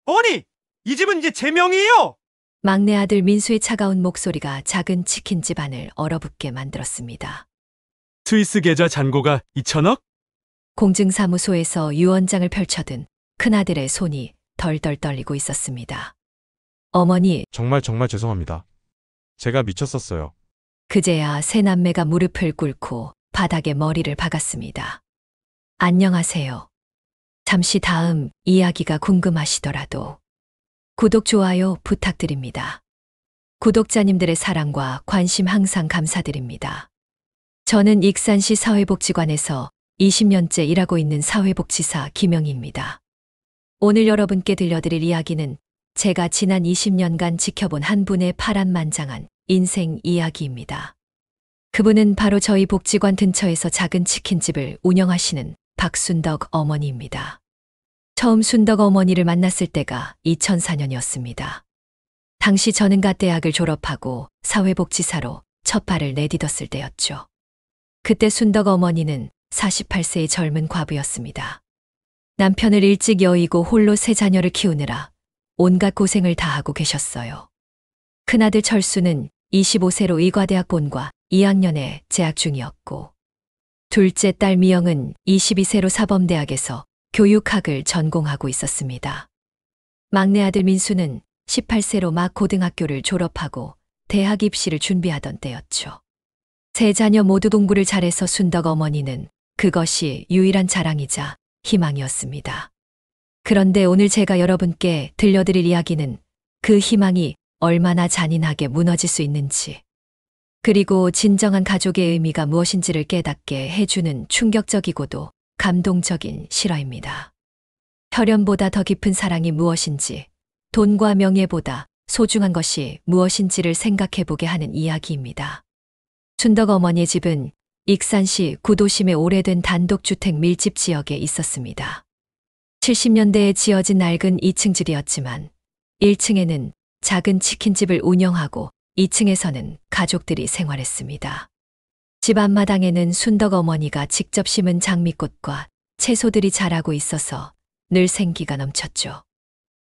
어머니! 이 집은 이제 제 명의예요! 막내 아들 민수의 차가운 목소리가 작은 치킨집 안을 얼어붙게 만들었습니다. 스위스 계좌 잔고가 2천억? 공증사무소에서 유언장을 펼쳐든 큰아들의 손이 덜덜 떨리고 있었습니다. 어머니, 정말 죄송합니다. 제가 미쳤었어요. 그제야 세 남매가 무릎을 꿇고 바닥에 머리를 박았습니다. 안녕하세요. 잠시 다음 이야기가 궁금하시더라도 구독, 좋아요 부탁드립니다. 구독자님들의 사랑과 관심 항상 감사드립니다. 저는 익산시 사회복지관에서 20년째 일하고 있는 사회복지사 김영희입니다. 오늘 여러분께 들려드릴 이야기는 제가 지난 20년간 지켜본 한 분의 파란만장한 인생 이야기입니다. 그분은 바로 저희 복지관 근처에서 작은 치킨집을 운영하시는 박순덕 어머니입니다. 처음 순덕 어머니를 만났을 때가 2004년이었습니다. 당시 저는 갓 대학을 졸업하고 사회복지사로 첫 발을 내딛었을 때였죠. 그때 순덕 어머니는 48세의 젊은 과부였습니다. 남편을 일찍 여의고 홀로 세 자녀를 키우느라 온갖 고생을 다하고 계셨어요. 큰아들 철수는 25세로 의과대학 본과 2학년에 재학 중이었고, 둘째 딸 미영은 22세로 사범대학에서 교육학을 전공하고 있었습니다. 막내 아들 민수는 18세로 막 고등학교를 졸업하고 대학 입시를 준비하던 때였죠. 세 자녀 모두 공부를 잘해서 순덕 어머니는 그것이 유일한 자랑이자 희망이었습니다. 그런데 오늘 제가 여러분께 들려드릴 이야기는 그 희망이 얼마나 잔인하게 무너질 수 있는지, 그리고 진정한 가족의 의미가 무엇인지를 깨닫게 해주는 충격적이고도 감동적인 실화입니다. 혈연보다 더 깊은 사랑이 무엇인지, 돈과 명예보다 소중한 것이 무엇인지를 생각해보게 하는 이야기입니다. 순덕 어머니의 집은 익산시 구도심의 오래된 단독주택 밀집 지역에 있었습니다. 70년대에 지어진 낡은 2층집이었지만 1층에는 작은 치킨집을 운영하고 2층에서는 가족들이 생활했습니다. 집 앞마당에는 순덕 어머니가 직접 심은 장미꽃과 채소들이 자라고 있어서 늘 생기가 넘쳤죠.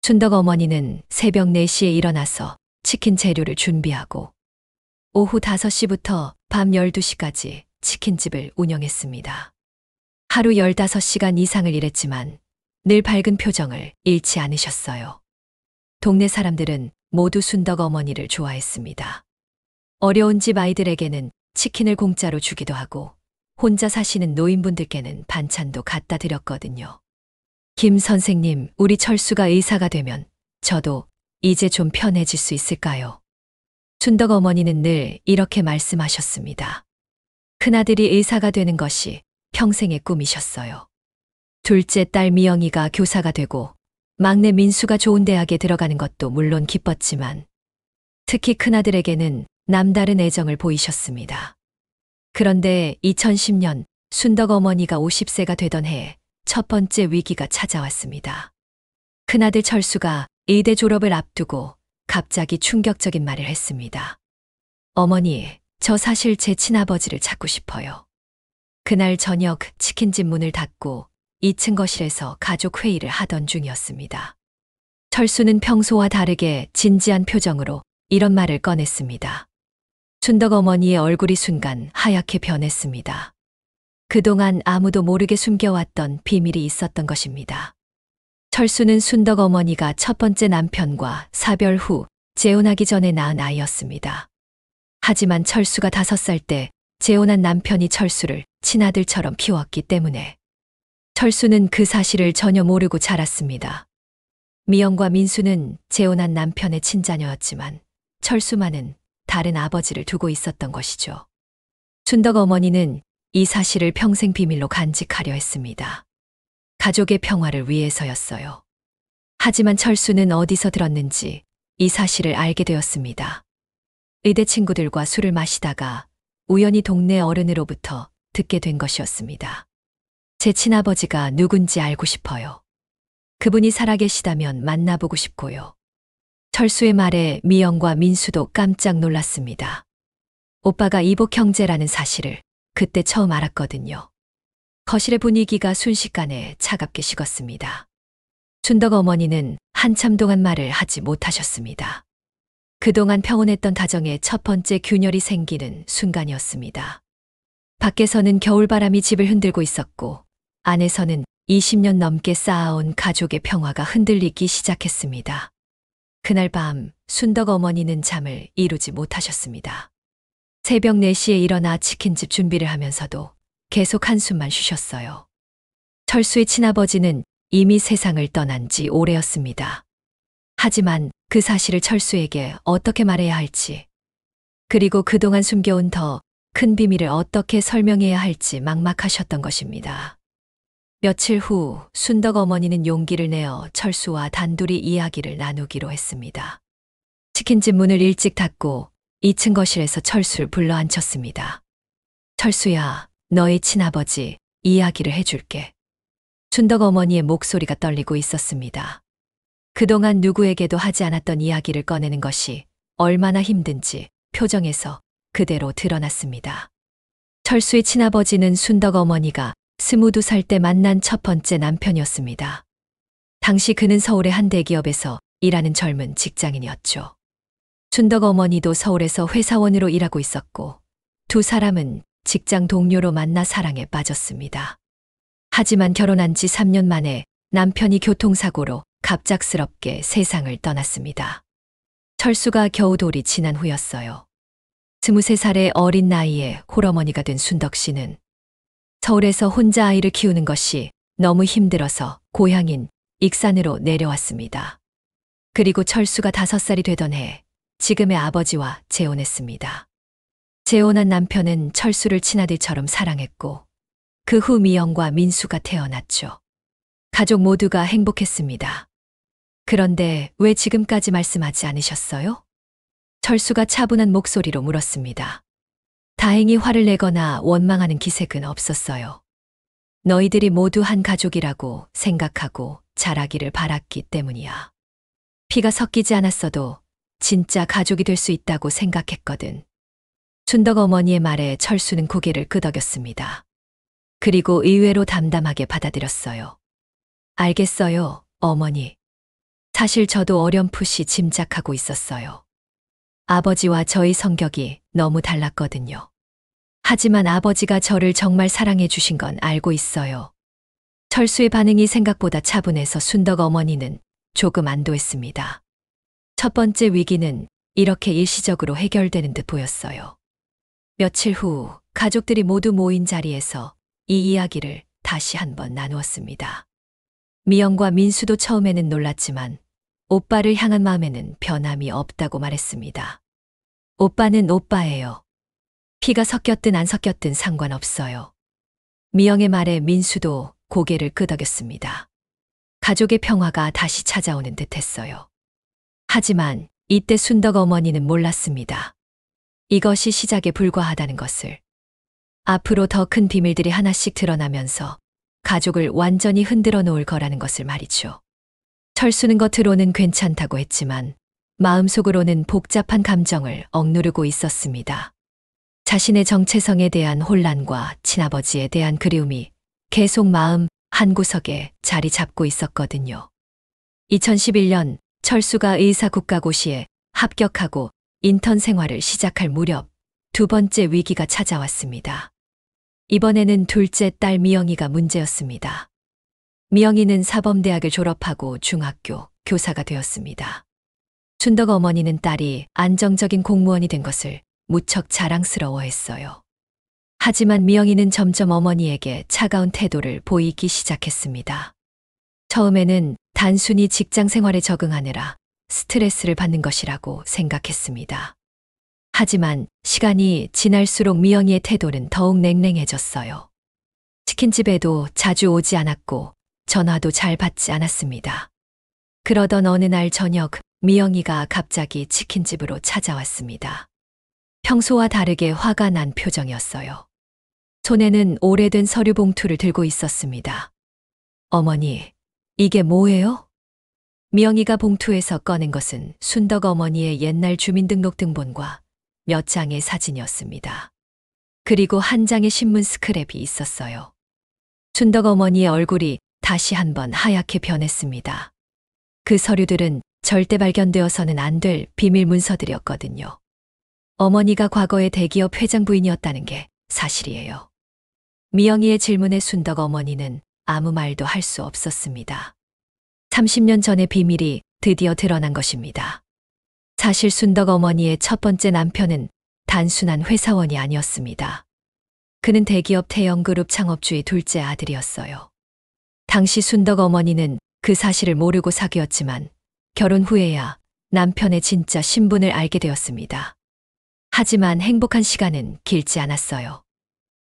순덕 어머니는 새벽 4시에 일어나서 치킨 재료를 준비하고 오후 5시부터 밤 12시까지 치킨집을 운영했습니다. 하루 15시간 이상을 일했지만 늘 밝은 표정을 잃지 않으셨어요. 동네 사람들은 모두 순덕 어머니를 좋아했습니다. 어려운 집 아이들에게는 치킨을 공짜로 주기도 하고 혼자 사시는 노인분들께는 반찬도 갖다 드렸거든요. 김 선생님, 우리 철수가 의사가 되면 저도 이제 좀 편해질 수 있을까요? 순덕 어머니는 늘 이렇게 말씀하셨습니다. 큰아들이 의사가 되는 것이 평생의 꿈이셨어요. 둘째 딸 미영이가 교사가 되고 막내 민수가 좋은 대학에 들어가는 것도 물론 기뻤지만 특히 큰아들에게는 남다른 애정을 보이셨습니다. 그런데 2010년 순덕 어머니가 50세가 되던 해에 첫 번째 위기가 찾아왔습니다. 큰아들 철수가 의대 졸업을 앞두고 갑자기 충격적인 말을 했습니다. 어머니, 저 사실 제 친아버지를 찾고 싶어요. 그날 저녁 치킨집 문을 닫고 2층 거실에서 가족 회의를 하던 중이었습니다. 철수는 평소와 다르게 진지한 표정으로 이런 말을 꺼냈습니다. 순덕 어머니의 얼굴이 순간 하얗게 변했습니다. 그동안 아무도 모르게 숨겨왔던 비밀이 있었던 것입니다. 철수는 순덕 어머니가 첫 번째 남편과 사별 후 재혼하기 전에 낳은 아이였습니다. 하지만 철수가 5살 때 재혼한 남편이 철수를 친아들처럼 키웠기 때문에 철수는 그 사실을 전혀 모르고 자랐습니다. 미영과 민수는 재혼한 남편의 친자녀였지만 철수만은 다른 아버지를 두고 있었던 것이죠. 순덕 어머니는 이 사실을 평생 비밀로 간직하려 했습니다. 가족의 평화를 위해서였어요. 하지만 철수는 어디서 들었는지 이 사실을 알게 되었습니다. 의대 친구들과 술을 마시다가 우연히 동네 어른으로부터 듣게 된 것이었습니다. 제 친아버지가 누군지 알고 싶어요. 그분이 살아계시다면 만나보고 싶고요. 철수의 말에 미영과 민수도 깜짝 놀랐습니다. 오빠가 이복 형제라는 사실을 그때 처음 알았거든요. 거실의 분위기가 순식간에 차갑게 식었습니다. 순덕 어머니는 한참 동안 말을 하지 못하셨습니다. 그동안 평온했던 가정에 첫 번째 균열이 생기는 순간이었습니다. 밖에서는 겨울바람이 집을 흔들고 있었고, 안에서는 20년 넘게 쌓아온 가족의 평화가 흔들리기 시작했습니다. 그날 밤 순덕 어머니는 잠을 이루지 못하셨습니다. 새벽 4시에 일어나 치킨집 준비를 하면서도 계속 한숨만 쉬셨어요. 철수의 친아버지는 이미 세상을 떠난 지 오래였습니다. 하지만 그 사실을 철수에게 어떻게 말해야 할지, 그리고 그동안 숨겨온 더 큰 비밀을 어떻게 설명해야 할지 막막하셨던 것입니다. 며칠 후 순덕 어머니는 용기를 내어 철수와 단둘이 이야기를 나누기로 했습니다. 치킨집 문을 일찍 닫고 2층 거실에서 철수를 불러 앉혔습니다. 철수야, 너의 친아버지 이야기를 해줄게. 순덕 어머니의 목소리가 떨리고 있었습니다. 그동안 누구에게도 하지 않았던 이야기를 꺼내는 것이 얼마나 힘든지 표정에서 그대로 드러났습니다. 철수의 친아버지는 순덕 어머니가 22살 때 만난 첫 번째 남편이었습니다. 당시 그는 서울의 한 대기업에서 일하는 젊은 직장인이었죠. 순덕 어머니도 서울에서 회사원으로 일하고 있었고, 두 사람은 직장 동료로 만나 사랑에 빠졌습니다. 하지만 결혼한 지 3년 만에 남편이 교통사고로 갑작스럽게 세상을 떠났습니다. 철수가 겨우 돌이 지난 후였어요. 23살의 어린 나이에 홀어머니가 된 순덕 씨는 서울에서 혼자 아이를 키우는 것이 너무 힘들어서 고향인 익산으로 내려왔습니다. 그리고 철수가 5살이 되던 해 지금의 아버지와 재혼했습니다. 재혼한 남편은 철수를 친아들처럼 사랑했고, 그 후 미영과 민수가 태어났죠. 가족 모두가 행복했습니다. 그런데 왜 지금까지 말씀하지 않으셨어요? 철수가 차분한 목소리로 물었습니다. 다행히 화를 내거나 원망하는 기색은 없었어요. 너희들이 모두 한 가족이라고 생각하고 자라기를 바랐기 때문이야. 피가 섞이지 않았어도 진짜 가족이 될 수 있다고 생각했거든. 순덕 어머니의 말에 철수는 고개를 끄덕였습니다. 그리고 의외로 담담하게 받아들였어요. 알겠어요, 어머니. 사실 저도 어렴풋이 짐작하고 있었어요. 아버지와 저희 성격이 너무 달랐거든요. 하지만 아버지가 저를 정말 사랑해 주신 건 알고 있어요. 철수의 반응이 생각보다 차분해서 순덕 어머니는 조금 안도했습니다. 첫 번째 위기는 이렇게 일시적으로 해결되는 듯 보였어요. 며칠 후 가족들이 모두 모인 자리에서 이 이야기를 다시 한번 나누었습니다. 미영과 민수도 처음에는 놀랐지만 오빠를 향한 마음에는 변함이 없다고 말했습니다. 오빠는 오빠예요. 피가 섞였든 안 섞였든 상관없어요. 미영의 말에 민수도 고개를 끄덕였습니다. 가족의 평화가 다시 찾아오는 듯 했어요. 하지만 이때 순덕 어머니는 몰랐습니다. 이것이 시작에 불과하다는 것을. 앞으로 더 큰 비밀들이 하나씩 드러나면서 가족을 완전히 흔들어 놓을 거라는 것을 말이죠. 철수는 겉으로는 괜찮다고 했지만 마음속으로는 복잡한 감정을 억누르고 있었습니다. 자신의 정체성에 대한 혼란과 친아버지에 대한 그리움이 계속 마음 한구석에 자리 잡고 있었거든요. 2011년 철수가 의사국가고시에 합격하고 인턴 생활을 시작할 무렵 두 번째 위기가 찾아왔습니다. 이번에는 둘째 딸 미영이가 문제였습니다. 미영이는 사범대학을 졸업하고 중학교 교사가 되었습니다. 순덕 어머니는 딸이 안정적인 공무원이 된 것을 무척 자랑스러워했어요. 하지만 미영이는 점점 어머니에게 차가운 태도를 보이기 시작했습니다. 처음에는 단순히 직장 생활에 적응하느라 스트레스를 받는 것이라고 생각했습니다. 하지만 시간이 지날수록 미영이의 태도는 더욱 냉랭해졌어요. 치킨집에도 자주 오지 않았고 전화도 잘 받지 않았습니다. 그러던 어느 날 저녁 미영이가 갑자기 치킨집으로 찾아왔습니다. 평소와 다르게 화가 난 표정이었어요. 손에는 오래된 서류 봉투를 들고 있었습니다. 어머니, 이게 뭐예요? 미영이가 봉투에서 꺼낸 것은 순덕 어머니의 옛날 주민등록등본과 몇 장의 사진이었습니다. 그리고 한 장의 신문 스크랩이 있었어요. 순덕 어머니의 얼굴이 다시 한번 하얗게 변했습니다. 그 서류들은 절대 발견되어서는 안 될 비밀 문서들이었거든요. 어머니가 과거에 대기업 회장 부인이었다는 게 사실이에요. 미영이의 질문에 순덕 어머니는 아무 말도 할 수 없었습니다. 30년 전의 비밀이 드디어 드러난 것입니다. 사실 순덕 어머니의 첫 번째 남편은 단순한 회사원이 아니었습니다. 그는 대기업 태영그룹 창업주의 둘째 아들이었어요. 당시 순덕 어머니는 그 사실을 모르고 사귀었지만 결혼 후에야 남편의 진짜 신분을 알게 되었습니다. 하지만 행복한 시간은 길지 않았어요.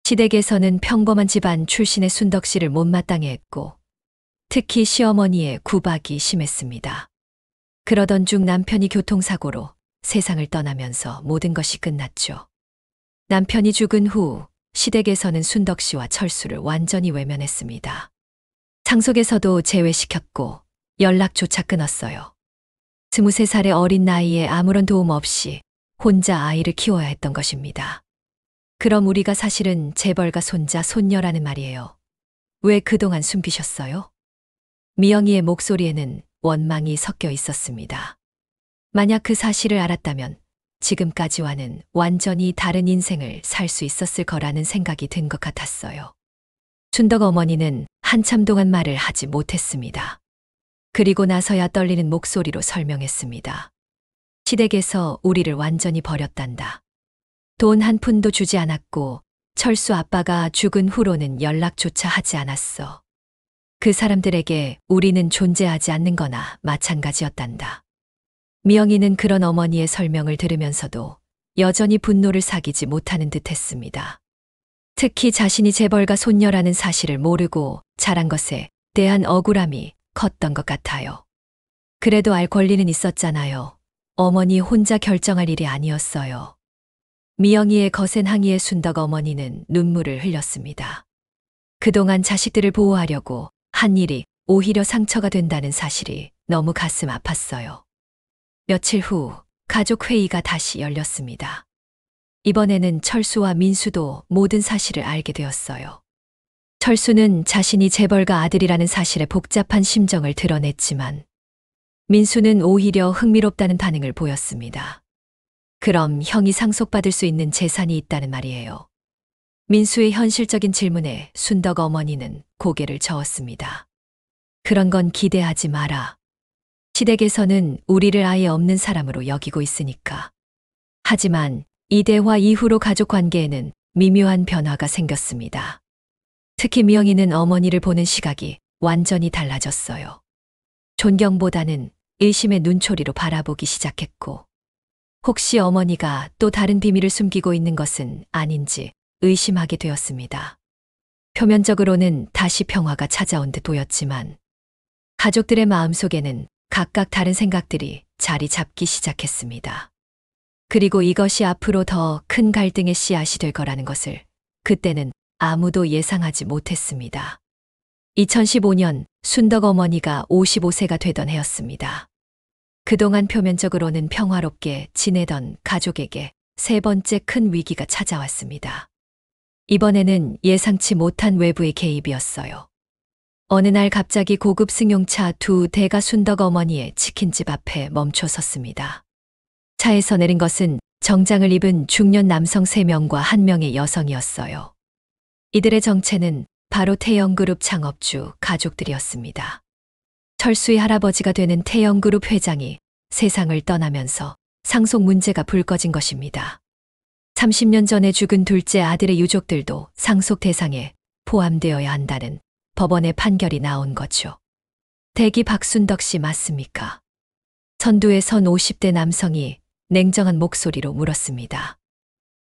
시댁에서는 평범한 집안 출신의 순덕 씨를 못마땅해 했고 특히 시어머니의 구박이 심했습니다. 그러던 중 남편이 교통사고로 세상을 떠나면서 모든 것이 끝났죠. 남편이 죽은 후 시댁에서는 순덕 씨와 철수를 완전히 외면했습니다. 상속에서도 제외시켰고 연락조차 끊었어요. 23살의 어린 나이에 아무런 도움 없이 혼자 아이를 키워야 했던 것입니다. 그럼 우리가 사실은 재벌가 손자, 손녀라는 말이에요. 왜 그동안 숨기셨어요? 미영이의 목소리에는 원망이 섞여 있었습니다. 만약 그 사실을 알았다면 지금까지와는 완전히 다른 인생을 살 수 있었을 거라는 생각이 든 것 같았어요. 순덕 어머니는 한참 동안 말을 하지 못했습니다. 그리고 나서야 떨리는 목소리로 설명했습니다. 시댁에서 우리를 완전히 버렸단다. 돈 한 푼도 주지 않았고 철수 아빠가 죽은 후로는 연락조차 하지 않았어. 그 사람들에게 우리는 존재하지 않는 거나 마찬가지였단다. 미영이는 그런 어머니의 설명을 들으면서도 여전히 분노를 사기지 못하는 듯 했습니다. 특히 자신이 재벌가 손녀라는 사실을 모르고 자란 것에 대한 억울함이 컸던 것 같아요. 그래도 알 권리는 있었잖아요. 어머니 혼자 결정할 일이 아니었어요. 미영이의 거센 항의에 순덕 어머니는 눈물을 흘렸습니다. 그동안 자식들을 보호하려고 한 일이 오히려 상처가 된다는 사실이 너무 가슴 아팠어요. 며칠 후 가족 회의가 다시 열렸습니다. 이번에는 철수와 민수도 모든 사실을 알게 되었어요. 철수는 자신이 재벌가 아들이라는 사실에 복잡한 심정을 드러냈지만 민수는 오히려 흥미롭다는 반응을 보였습니다. 그럼 형이 상속받을 수 있는 재산이 있다는 말이에요. 민수의 현실적인 질문에 순덕 어머니는 고개를 저었습니다. 그런 건 기대하지 마라. 시댁에서는 우리를 아예 없는 사람으로 여기고 있으니까. 하지만 이 대화 이후로 가족 관계에는 미묘한 변화가 생겼습니다. 특히 미영이는 어머니를 보는 시각이 완전히 달라졌어요. 존경보다는 의심의 눈초리로 바라보기 시작했고, 혹시 어머니가 또 다른 비밀을 숨기고 있는 것은 아닌지 의심하게 되었습니다. 표면적으로는 다시 평화가 찾아온 듯 보였지만, 가족들의 마음속에는 각각 다른 생각들이 자리 잡기 시작했습니다. 그리고 이것이 앞으로 더 큰 갈등의 씨앗이 될 거라는 것을 그때는 아무도 예상하지 못했습니다. 2015년 순덕 어머니가 55세가 되던 해였습니다. 그동안 표면적으로는 평화롭게 지내던 가족에게 세 번째 큰 위기가 찾아왔습니다. 이번에는 예상치 못한 외부의 개입이었어요. 어느 날 갑자기 고급 승용차 두 대가 순덕 어머니의 치킨집 앞에 멈춰 섰습니다. 차에서 내린 것은 정장을 입은 중년 남성 3명과 1명의 여성이었어요. 이들의 정체는 바로 태영그룹 창업주 가족들이었습니다. 철수의 할아버지가 되는 태영그룹 회장이 세상을 떠나면서 상속 문제가 불거진 것입니다. 30년 전에 죽은 둘째 아들의 유족들도 상속 대상에 포함되어야 한다는 법원의 판결이 나온 거죠. 대기 박순덕 씨 맞습니까? 선두에 선 50대 남성이 냉정한 목소리로 물었습니다.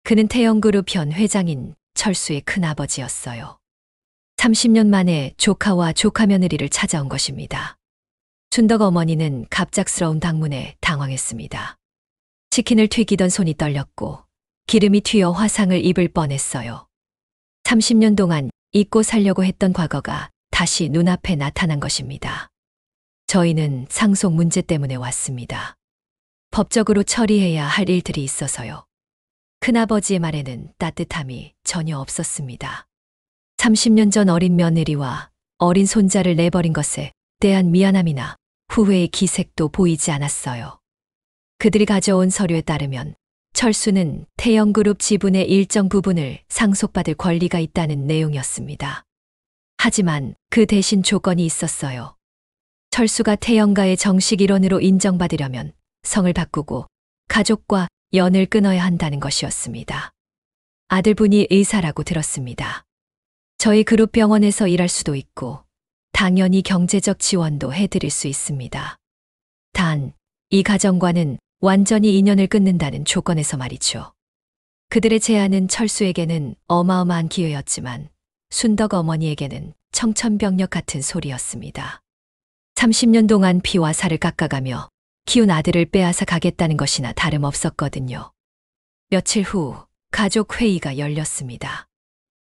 그는 태영그룹 현 회장인 철수의 큰아버지였어요. 30년 만에 조카와 조카 며느리를 찾아온 것입니다. 순덕 어머니는 갑작스러운 방문에 당황했습니다. 치킨을 튀기던 손이 떨렸고 기름이 튀어 화상을 입을 뻔했어요. 30년 동안 잊고 살려고 했던 과거가 다시 눈앞에 나타난 것입니다. 저희는 상속 문제 때문에 왔습니다. 법적으로 처리해야 할 일들이 있어서요. 큰아버지의 말에는 따뜻함이 전혀 없었습니다. 30년 전 어린 며느리와 어린 손자를 내버린 것에 대한 미안함이나 후회의 기색도 보이지 않았어요. 그들이 가져온 서류에 따르면 철수는 태영그룹 지분의 일정 부분을 상속받을 권리가 있다는 내용이었습니다. 하지만 그 대신 조건이 있었어요. 철수가 태영가의 정식 일원으로 인정받으려면 성을 바꾸고 가족과 연을 끊어야 한다는 것이었습니다. 아들분이 의사라고 들었습니다. 저희 그룹 병원에서 일할 수도 있고 당연히 경제적 지원도 해드릴 수 있습니다. 단, 이 가정과는 완전히 인연을 끊는다는 조건에서 말이죠. 그들의 제안은 철수에게는 어마어마한 기회였지만 순덕 어머니에게는 청천벽력 같은 소리였습니다. 30년 동안 피와 살을 깎아가며 키운 아들을 빼앗아 가겠다는 것이나 다름없었거든요. 며칠 후 가족 회의가 열렸습니다.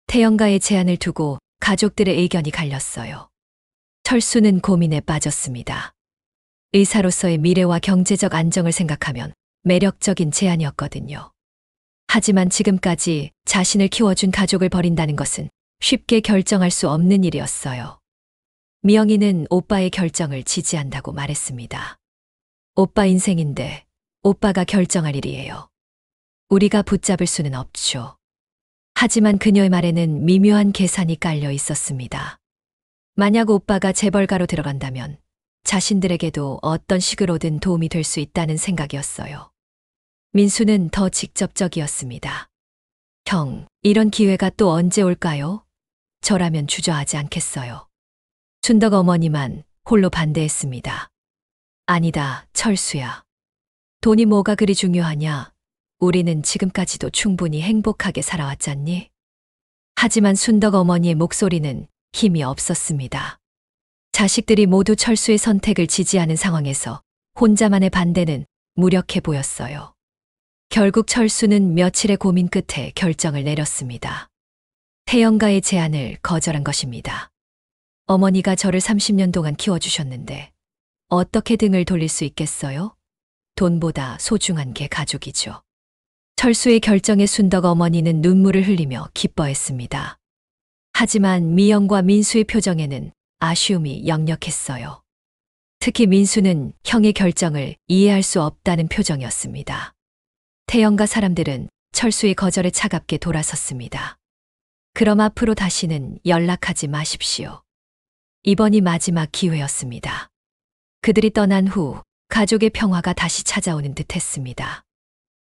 태영가의 제안을 두고 가족들의 의견이 갈렸어요. 철수는 고민에 빠졌습니다. 의사로서의 미래와 경제적 안정을 생각하면 매력적인 제안이었거든요. 하지만 지금까지 자신을 키워준 가족을 버린다는 것은 쉽게 결정할 수 없는 일이었어요. 미영이는 오빠의 결정을 지지한다고 말했습니다. 오빠 인생인데 오빠가 결정할 일이에요. 우리가 붙잡을 수는 없죠. 하지만 그녀의 말에는 미묘한 계산이 깔려 있었습니다. 만약 오빠가 재벌가로 들어간다면 자신들에게도 어떤 식으로든 도움이 될 수 있다는 생각이었어요. 민수는 더 직접적이었습니다. 형, 이런 기회가 또 언제 올까요? 저라면 주저하지 않겠어요. 순덕 어머니만 홀로 반대했습니다. 아니다, 철수야. 돈이 뭐가 그리 중요하냐? 우리는 지금까지도 충분히 행복하게 살아왔잖니? 하지만 순덕 어머니의 목소리는 힘이 없었습니다. 자식들이 모두 철수의 선택을 지지하는 상황에서 혼자만의 반대는 무력해 보였어요. 결국 철수는 며칠의 고민 끝에 결정을 내렸습니다. 태영가의 제안을 거절한 것입니다. 어머니가 저를 30년 동안 키워주셨는데 어떻게 등을 돌릴 수 있겠어요? 돈보다 소중한 게 가족이죠. 철수의 결정에 순덕 어머니는 눈물을 흘리며 기뻐했습니다. 하지만 미영과 민수의 표정에는 아쉬움이 역력했어요. 특히 민수는 형의 결정을 이해할 수 없다는 표정이었습니다. 태영가 사람들은 철수의 거절에 차갑게 돌아섰습니다. 그럼 앞으로 다시는 연락하지 마십시오. 이번이 마지막 기회였습니다. 그들이 떠난 후 가족의 평화가 다시 찾아오는 듯 했습니다.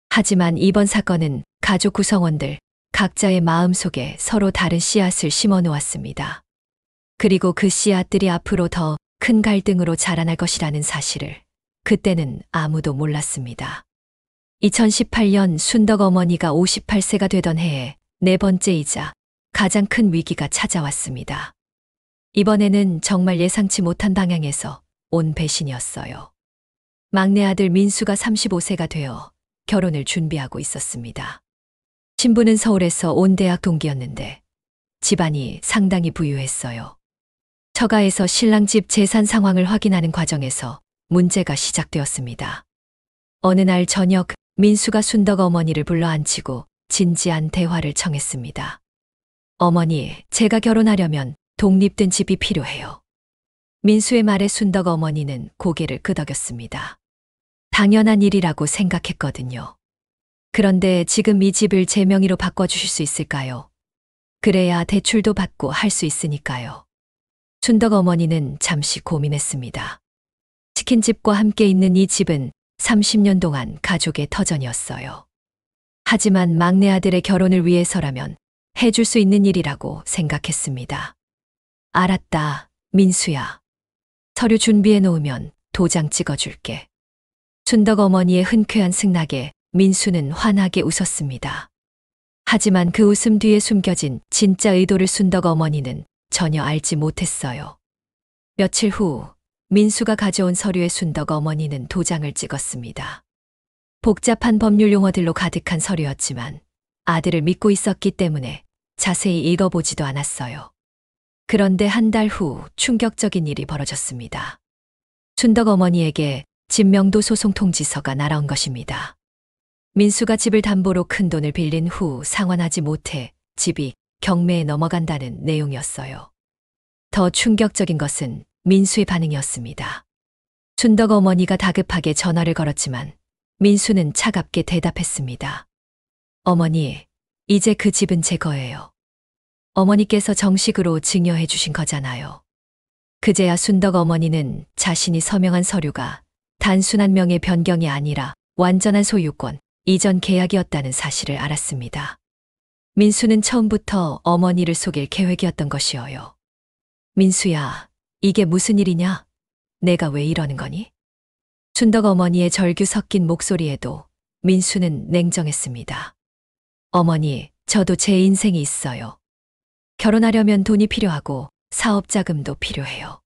하지만 이번 사건은 가족 구성원들 각자의 마음속에 서로 다른 씨앗을 심어 놓았습니다. 그리고 그 씨앗들이 앞으로 더 큰 갈등으로 자라날 것이라는 사실을 그때는 아무도 몰랐습니다. 2018년 순덕 어머니가 58세가 되던 해에 네 번째이자 가장 큰 위기가 찾아왔습니다. 이번에는 정말 예상치 못한 방향에서 온 배신이었어요. 막내 아들 민수가 35세가 되어 결혼을 준비하고 있었습니다. 신부는 서울에서 온 대학 동기였는데 집안이 상당히 부유했어요. 처가에서 신랑 집 재산 상황을 확인하는 과정에서 문제가 시작되었습니다. 어느 날 저녁 민수가 순덕 어머니를 불러 앉히고 진지한 대화를 청했습니다. 어머니, 제가 결혼하려면 독립된 집이 필요해요. 민수의 말에 순덕 어머니는 고개를 끄덕였습니다. 당연한 일이라고 생각했거든요. 그런데 지금 이 집을 제 명의로 바꿔주실 수 있을까요? 그래야 대출도 받고 할 수 있으니까요. 순덕 어머니는 잠시 고민했습니다. 치킨집과 함께 있는 이 집은 30년 동안 가족의 터전이었어요. 하지만 막내 아들의 결혼을 위해서라면 해줄 수 있는 일이라고 생각했습니다. 알았다, 민수야. 서류 준비해 놓으면 도장 찍어줄게. 순덕 어머니의 흔쾌한 승낙에 민수는 환하게 웃었습니다. 하지만 그 웃음 뒤에 숨겨진 진짜 의도를 순덕 어머니는 전혀 알지 못했어요. 며칠 후 민수가 가져온 서류에 순덕 어머니는 도장을 찍었습니다. 복잡한 법률 용어들로 가득한 서류였지만 아들을 믿고 있었기 때문에 자세히 읽어보지도 않았어요. 그런데 한 달 후 충격적인 일이 벌어졌습니다. 순덕 어머니에게 집명도 소송 통지서가 날아온 것입니다. 민수가 집을 담보로 큰 돈을 빌린 후 상환하지 못해 집이 경매에 넘어간다는 내용이었어요. 더 충격적인 것은 민수의 반응이었습니다. 순덕 어머니가 다급하게 전화를 걸었지만 민수는 차갑게 대답했습니다. 어머니, 이제 그 집은 제 거예요. 어머니께서 정식으로 증여해 주신 거잖아요. 그제야 순덕 어머니는 자신이 서명한 서류가 단순한 명의 변경이 아니라 완전한 소유권, 이전 계약이었다는 사실을 알았습니다. 민수는 처음부터 어머니를 속일 계획이었던 것이어요. 민수야, 이게 무슨 일이냐? 내가 왜 이러는 거니? 순덕 어머니의 절규 섞인 목소리에도 민수는 냉정했습니다. 어머니, 저도 제 인생이 있어요. 결혼하려면 돈이 필요하고 사업 자금도 필요해요.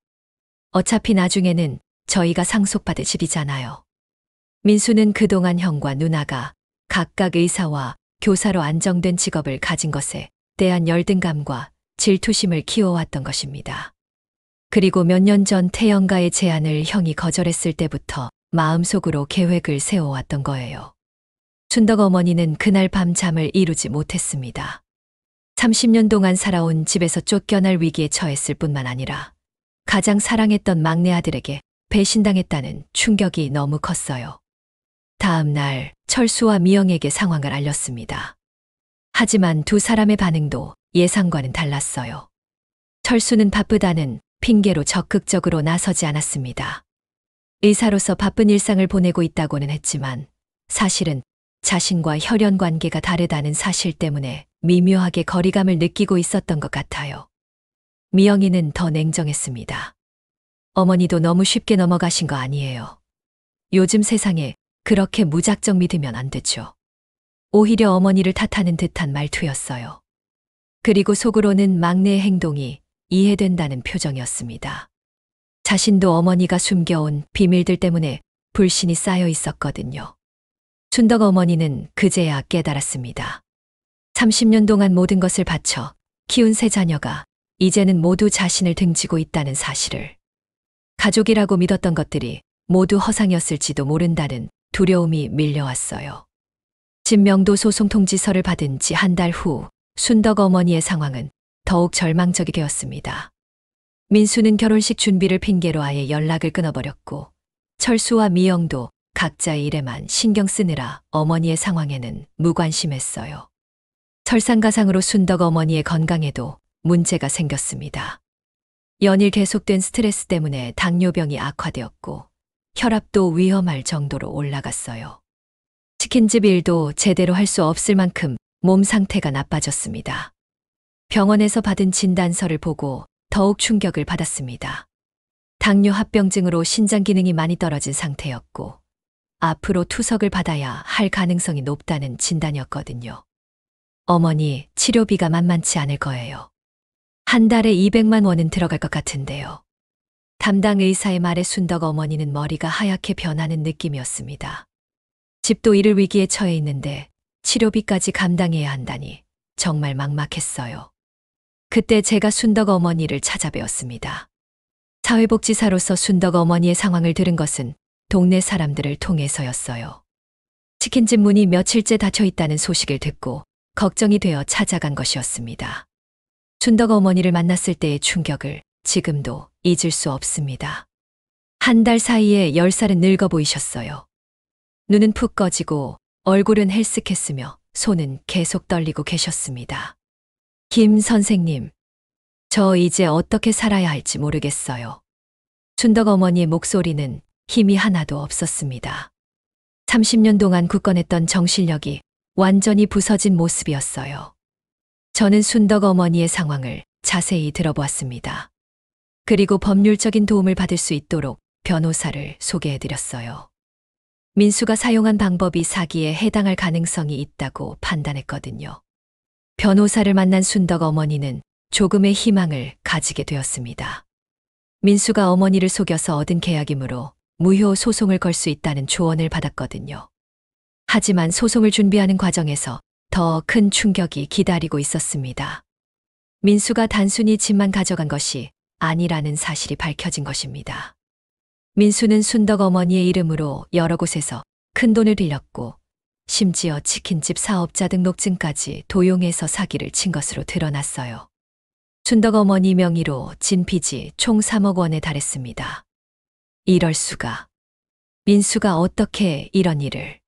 어차피 나중에는 저희가 상속받을 집이잖아요. 민수는 그동안 형과 누나가 각각 의사와 교사로 안정된 직업을 가진 것에 대한 열등감과 질투심을 키워왔던 것입니다. 그리고 몇 년 전 태영가의 제안을 형이 거절했을 때부터 마음속으로 계획을 세워왔던 거예요. 순덕 어머니는 그날 밤 잠을 이루지 못했습니다. 30년 동안 살아온 집에서 쫓겨날 위기에 처했을 뿐만 아니라 가장 사랑했던 막내 아들에게 배신당했다는 충격이 너무 컸어요. 다음 날 철수와 미영에게 상황을 알렸습니다. 하지만 두 사람의 반응도 예상과는 달랐어요. 철수는 바쁘다는 핑계로 적극적으로 나서지 않았습니다. 의사로서 바쁜 일상을 보내고 있다고는 했지만 사실은 자신과 혈연 관계가 다르다는 사실 때문에 미묘하게 거리감을 느끼고 있었던 것 같아요. 미영이는 더 냉정했습니다. 어머니도 너무 쉽게 넘어가신 거 아니에요. 요즘 세상에 그렇게 무작정 믿으면 안 되죠. 오히려 어머니를 탓하는 듯한 말투였어요. 그리고 속으로는 막내의 행동이 이해된다는 표정이었습니다. 자신도 어머니가 숨겨온 비밀들 때문에 불신이 쌓여 있었거든요. 순덕 어머니는 그제야 깨달았습니다. 30년 동안 모든 것을 바쳐 키운 세 자녀가 이제는 모두 자신을 등지고 있다는 사실을. 가족이라고 믿었던 것들이 모두 허상이었을지도 모른다는 두려움이 밀려왔어요. 진명도 소송 통지서를 받은 지 한 달 후 순덕 어머니의 상황은 더욱 절망적이 되었습니다. 민수는 결혼식 준비를 핑계로 아예 연락을 끊어버렸고 철수와 미영도 각자의 일에만 신경 쓰느라 어머니의 상황에는 무관심했어요. 설상가상으로 순덕 어머니의 건강에도 문제가 생겼습니다. 연일 계속된 스트레스 때문에 당뇨병이 악화되었고 혈압도 위험할 정도로 올라갔어요. 치킨집 일도 제대로 할 수 없을 만큼 몸 상태가 나빠졌습니다. 병원에서 받은 진단서를 보고 더욱 충격을 받았습니다. 당뇨 합병증으로 신장 기능이 많이 떨어진 상태였고 앞으로 투석을 받아야 할 가능성이 높다는 진단이었거든요. 어머니, 치료비가 만만치 않을 거예요. 한 달에 200만 원은 들어갈 것 같은데요. 담당 의사의 말에 순덕 어머니는 머리가 하얗게 변하는 느낌이었습니다. 집도 잃을 위기에 처해 있는데 치료비까지 감당해야 한다니 정말 막막했어요. 그때 제가 순덕 어머니를 찾아뵈었습니다. 사회복지사로서 순덕 어머니의 상황을 들은 것은 동네 사람들을 통해서였어요. 치킨집 문이 며칠째 닫혀 있다는 소식을 듣고 걱정이 되어 찾아간 것이었습니다. 순덕 어머니를 만났을 때의 충격을 지금도 잊을 수 없습니다. 한 달 사이에 10살은 늙어 보이셨어요. 눈은 푹 꺼지고 얼굴은 헬쓱했으며 손은 계속 떨리고 계셨습니다. 김 선생님, 저 이제 어떻게 살아야 할지 모르겠어요. 순덕 어머니의 목소리는 힘이 하나도 없었습니다. 30년 동안 굳건했던 정신력이 완전히 부서진 모습이었어요. 저는 순덕 어머니의 상황을 자세히 들어보았습니다. 그리고 법률적인 도움을 받을 수 있도록 변호사를 소개해드렸어요. 민수가 사용한 방법이 사기에 해당할 가능성이 있다고 판단했거든요. 변호사를 만난 순덕 어머니는 조금의 희망을 가지게 되었습니다. 민수가 어머니를 속여서 얻은 계약이므로 무효 소송을 걸 수 있다는 조언을 받았거든요. 하지만 소송을 준비하는 과정에서 더 큰 충격이 기다리고 있었습니다. 민수가 단순히 집만 가져간 것이 아니라는 사실이 밝혀진 것입니다. 민수는 순덕 어머니의 이름으로 여러 곳에서 큰 돈을 빌렸고 심지어 치킨집 사업자 등록증까지 도용해서 사기를 친 것으로 드러났어요. 순덕 어머니 명의로 진 빚이 총 3억 원에 달했습니다. 이럴 수가. 민수가 어떻게 이런 일을.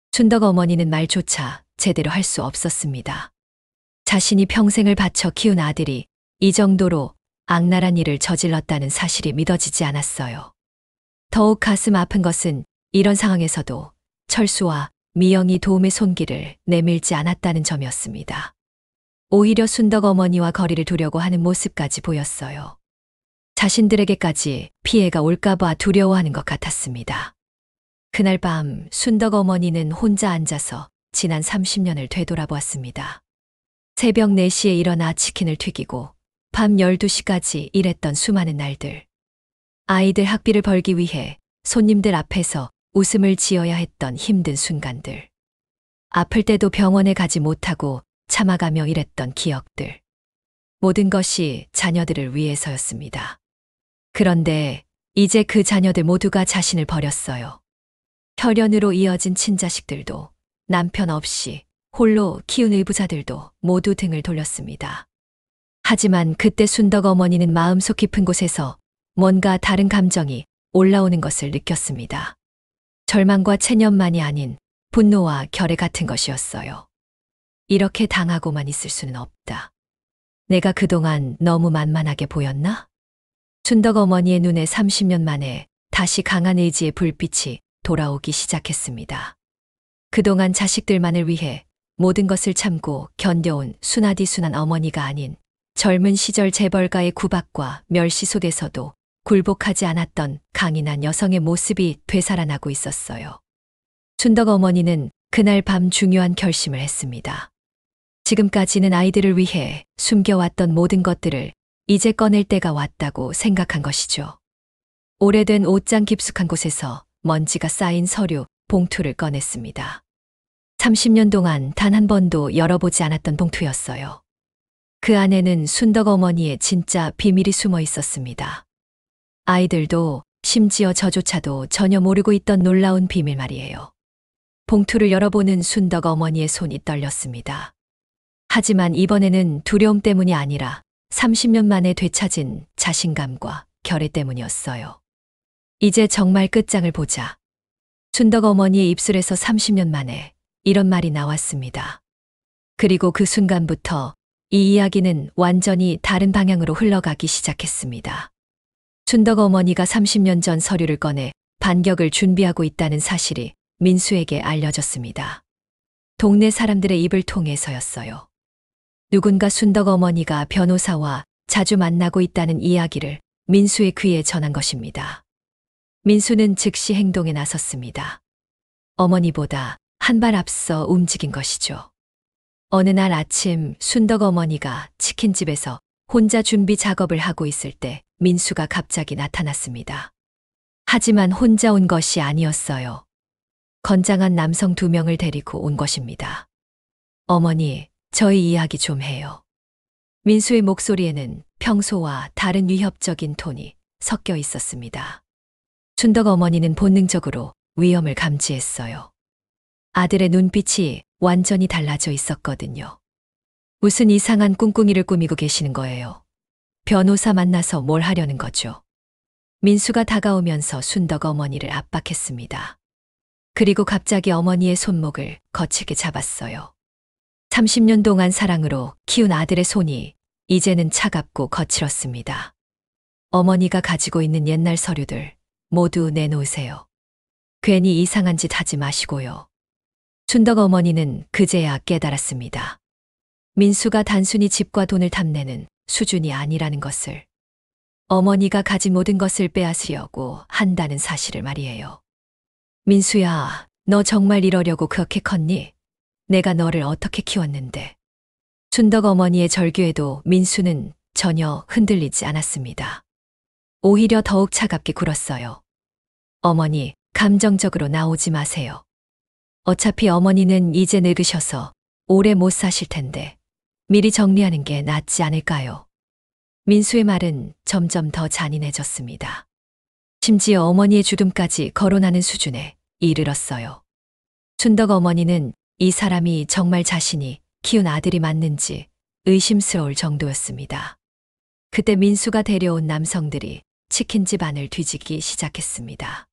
춘덕 어머니는 말조차 제대로 할 수 없었습니다. 자신이 평생을 바쳐 키운 아들이 이 정도로 악랄한 일을 저질렀다는 사실이 믿어지지 않았어요. 더욱 가슴 아픈 것은 이런 상황에서도 철수와 미영이 도움의 손길을 내밀지 않았다는 점이었습니다. 오히려 순덕 어머니와 거리를 두려고 하는 모습까지 보였어요. 자신들에게까지 피해가 올까봐 두려워하는 것 같았습니다. 그날 밤 순덕 어머니는 혼자 앉아서 지난 30년을 되돌아보았습니다. 새벽 4시에 일어나 치킨을 튀기고 밤 12시까지 일했던 수많은 날들. 아이들 학비를 벌기 위해 손님들 앞에서 웃음을 지어야 했던 힘든 순간들. 아플 때도 병원에 가지 못하고 참아가며 일했던 기억들. 모든 것이 자녀들을 위해서였습니다. 그런데 이제 그 자녀들 모두가 자신을 버렸어요. 혈연으로 이어진 친자식들도 남편 없이 홀로 키운 의부자들도 모두 등을 돌렸습니다. 하지만 그때 순덕 어머니는 마음속 깊은 곳에서 뭔가 다른 감정이 올라오는 것을 느꼈습니다. 절망과 체념만이 아닌 분노와 결의 같은 것이었어요. 이렇게 당하고만 있을 수는 없다. 내가 그동안 너무 만만하게 보였나? 순덕 어머니의 눈에 30년 만에 다시 강한 의지의 불빛이 돌아오기 시작했습니다. 그동안 자식들만을 위해 모든 것을 참고 견뎌온 순하디순한 어머니가 아닌 젊은 시절 재벌가의 구박과 멸시 속에서도 굴복하지 않았던 강인한 여성의 모습이 되살아나고 있었어요. 순덕 어머니는 그날 밤 중요한 결심을 했습니다. 지금까지는 아이들을 위해 숨겨왔던 모든 것들을 이제 꺼낼 때가 왔다고 생각한 것이죠. 오래된 옷장 깊숙한 곳에서 먼지가 쌓인 서류, 봉투를 꺼냈습니다. 30년 동안 단 한 번도 열어보지 않았던 봉투였어요. 그 안에는 순덕 어머니의 진짜 비밀이 숨어 있었습니다. 아이들도 심지어 저조차도 전혀 모르고 있던 놀라운 비밀 말이에요. 봉투를 열어보는 순덕 어머니의 손이 떨렸습니다. 하지만 이번에는 두려움 때문이 아니라 30년 만에 되찾은 자신감과 결의 때문이었어요. 이제 정말 끝장을 보자. 순덕 어머니의 입술에서 30년 만에 이런 말이 나왔습니다. 그리고 그 순간부터 이 이야기는 완전히 다른 방향으로 흘러가기 시작했습니다. 순덕 어머니가 30년 전 서류를 꺼내 반격을 준비하고 있다는 사실이 민수에게 알려졌습니다. 동네 사람들의 입을 통해서였어요. 누군가 순덕 어머니가 변호사와 자주 만나고 있다는 이야기를 민수의 귀에 전한 것입니다. 민수는 즉시 행동에 나섰습니다. 어머니보다 한 발 앞서 움직인 것이죠. 어느 날 아침 순덕 어머니가 치킨집에서 혼자 준비 작업을 하고 있을 때 민수가 갑자기 나타났습니다. 하지만 혼자 온 것이 아니었어요. 건장한 남성 2명을 데리고 온 것입니다. 어머니, 저희 이야기 좀 해요. 민수의 목소리에는 평소와 다른 위협적인 톤이 섞여 있었습니다. 순덕 어머니는 본능적으로 위험을 감지했어요. 아들의 눈빛이 완전히 달라져 있었거든요. 무슨 이상한 꿍꿍이를 꾸미고 계시는 거예요. 변호사 만나서 뭘 하려는 거죠. 민수가 다가오면서 순덕 어머니를 압박했습니다. 그리고 갑자기 어머니의 손목을 거칠게 잡았어요. 30년 동안 사랑으로 키운 아들의 손이 이제는 차갑고 거칠었습니다. 어머니가 가지고 있는 옛날 서류들 모두 내놓으세요. 괜히 이상한 짓 하지 마시고요. 순덕 어머니는 그제야 깨달았습니다. 민수가 단순히 집과 돈을 탐내는 수준이 아니라는 것을. 어머니가 가진 모든 것을 빼앗으려고 한다는 사실을 말이에요. 민수야, 너 정말 이러려고 그렇게 컸니? 내가 너를 어떻게 키웠는데. 순덕 어머니의 절규에도 민수는 전혀 흔들리지 않았습니다. 오히려 더욱 차갑게 굴었어요. 어머니, 감정적으로 나오지 마세요. 어차피 어머니는 이제 늙으셔서 오래 못 사실 텐데 미리 정리하는 게 낫지 않을까요? 민수의 말은 점점 더 잔인해졌습니다. 심지어 어머니의 주둥까지 거론하는 수준에 이르렀어요. 순덕 어머니는 이 사람이 정말 자신이 키운 아들이 맞는지 의심스러울 정도였습니다. 그때 민수가 데려온 남성들이 치킨집 안을 뒤지기 시작했습니다.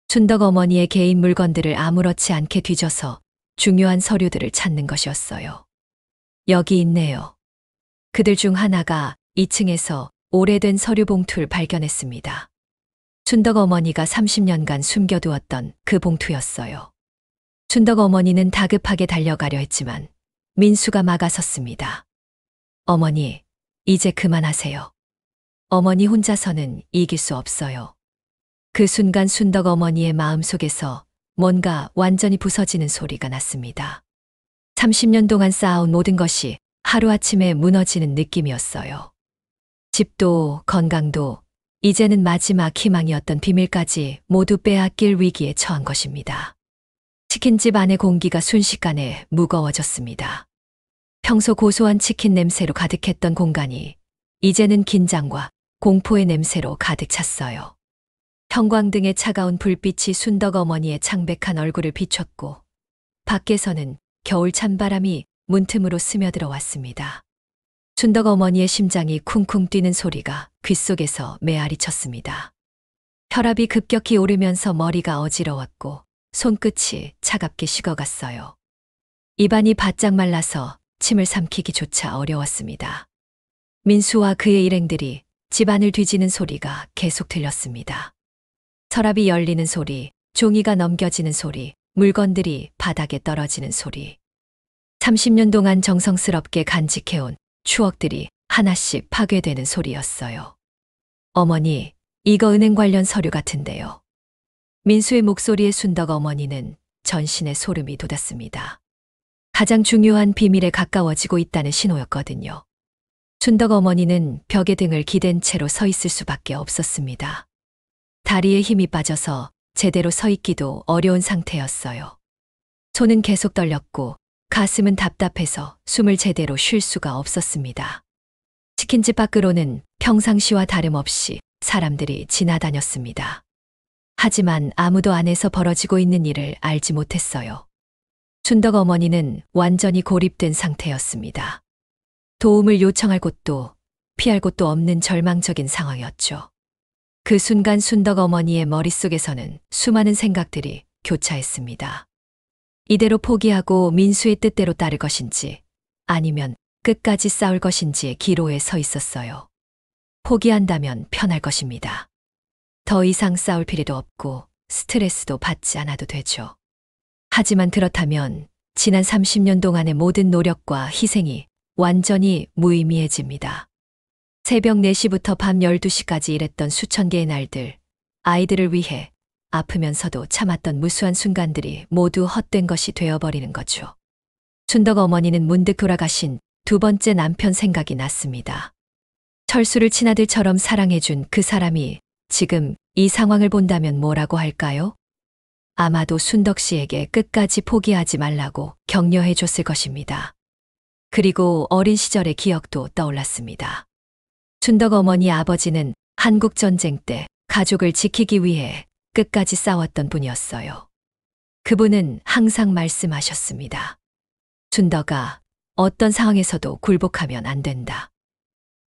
춘덕 어머니의 개인 물건들을 아무렇지 않게 뒤져서 중요한 서류들을 찾는 것이었어요. 여기 있네요. 그들 중 하나가 2층에서 오래된 서류 봉투를 발견했습니다. 춘덕 어머니가 30년간 숨겨두었던 그 봉투였어요. 춘덕 어머니는 다급하게 달려가려 했지만 민수가 막아섰습니다. 어머니, 이제 그만하세요. 어머니 혼자서는 이길 수 없어요. 그 순간 순덕 어머니의 마음속에서 뭔가 완전히 부서지는 소리가 났습니다. 30년 동안 쌓아온 모든 것이 하루아침에 무너지는 느낌이었어요. 집도 건강도 이제는 마지막 희망이었던 비밀까지 모두 빼앗길 위기에 처한 것입니다. 치킨집 안의 공기가 순식간에 무거워졌습니다. 평소 고소한 치킨 냄새로 가득했던 공간이 이제는 긴장과 공포의 냄새로 가득 찼어요. 형광등의 차가운 불빛이 순덕 어머니의 창백한 얼굴을 비췄고 밖에서는 겨울 찬바람이 문틈으로 스며들어 왔습니다. 순덕 어머니의 심장이 쿵쿵 뛰는 소리가 귓속에서 메아리 쳤습니다. 혈압이 급격히 오르면서 머리가 어지러웠고 손끝이 차갑게 식어갔어요. 입안이 바짝 말라서 침을 삼키기조차 어려웠습니다. 민수와 그의 일행들이 집안을 뒤지는 소리가 계속 들렸습니다. 서랍이 열리는 소리, 종이가 넘겨지는 소리, 물건들이 바닥에 떨어지는 소리. 30년 동안 정성스럽게 간직해온 추억들이 하나씩 파괴되는 소리였어요. 어머니, 이거 은행 관련 서류 같은데요. 민수의 목소리에 순덕 어머니는 전신에 소름이 돋았습니다. 가장 중요한 비밀에 가까워지고 있다는 신호였거든요. 순덕 어머니는 벽에 등을 기댄 채로 서 있을 수밖에 없었습니다. 다리에 힘이 빠져서 제대로 서 있기도 어려운 상태였어요. 손은 계속 떨렸고 가슴은 답답해서 숨을 제대로 쉴 수가 없었습니다. 치킨집 밖으로는 평상시와 다름없이 사람들이 지나다녔습니다. 하지만 아무도 안에서 벌어지고 있는 일을 알지 못했어요. 순덕 어머니는 완전히 고립된 상태였습니다. 도움을 요청할 곳도 피할 곳도 없는 절망적인 상황이었죠. 그 순간 순덕 어머니의 머릿속에서는 수많은 생각들이 교차했습니다. 이대로 포기하고 민수의 뜻대로 따를 것인지 아니면 끝까지 싸울 것인지의 기로에 서 있었어요. 포기한다면 편할 것입니다. 더 이상 싸울 필요도 없고 스트레스도 받지 않아도 되죠. 하지만 그렇다면 지난 30년 동안의 모든 노력과 희생이 완전히 무의미해집니다. 새벽 4시부터 밤 12시까지 일했던 수천 개의 날들, 아이들을 위해 아프면서도 참았던 무수한 순간들이 모두 헛된 것이 되어버리는 거죠. 순덕 어머니는 문득 돌아가신 두 번째 남편 생각이 났습니다. 철수를 친아들처럼 사랑해준 그 사람이 지금 이 상황을 본다면 뭐라고 할까요? 아마도 순덕 씨에게 끝까지 포기하지 말라고 격려해 줬을 것입니다. 그리고 어린 시절의 기억도 떠올랐습니다. 순덕 어머니 아버지는 한국전쟁 때 가족을 지키기 위해 끝까지 싸웠던 분이었어요. 그분은 항상 말씀하셨습니다. 순덕아, 어떤 상황에서도 굴복하면 안 된다.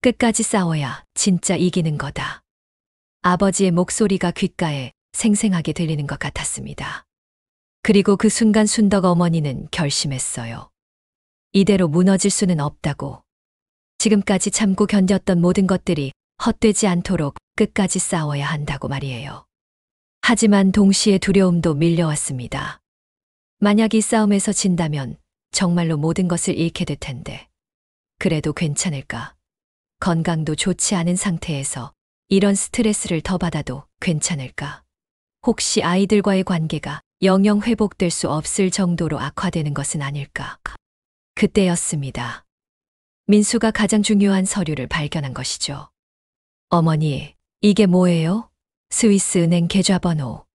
끝까지 싸워야 진짜 이기는 거다. 아버지의 목소리가 귓가에 생생하게 들리는 것 같았습니다. 그리고 그 순간 순덕 어머니는 결심했어요. 이대로 무너질 수는 없다고. 지금까지 참고 견뎠던 모든 것들이 헛되지 않도록 끝까지 싸워야 한다고 말이에요. 하지만 동시에 두려움도 밀려왔습니다. 만약 이 싸움에서 진다면 정말로 모든 것을 잃게 될 텐데. 그래도 괜찮을까? 건강도 좋지 않은 상태에서 이런 스트레스를 더 받아도 괜찮을까? 혹시 아이들과의 관계가 영영 회복될 수 없을 정도로 악화되는 것은 아닐까? 그때였습니다. 민수가 가장 중요한 서류를 발견한 것이죠. 어머니, 이게 뭐예요? 스위스 은행 계좌번호.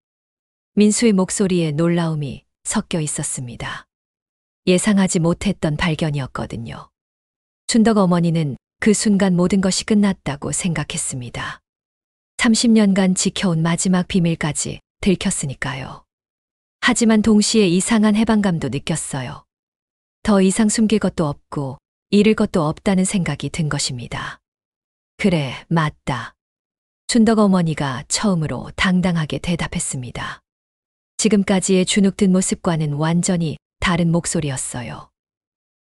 민수의 목소리에 놀라움이 섞여 있었습니다. 예상하지 못했던 발견이었거든요. 순덕 어머니는 그 순간 모든 것이 끝났다고 생각했습니다. 30년간 지켜온 마지막 비밀까지 들켰으니까요. 하지만 동시에 이상한 해방감도 느꼈어요. 더 이상 숨길 것도 없고 잃을 것도 없다는 생각이 든 것입니다. 그래, 맞다. 춘덕 어머니가 처음으로 당당하게 대답했습니다. 지금까지의 주눅든 모습과는 완전히 다른 목소리였어요.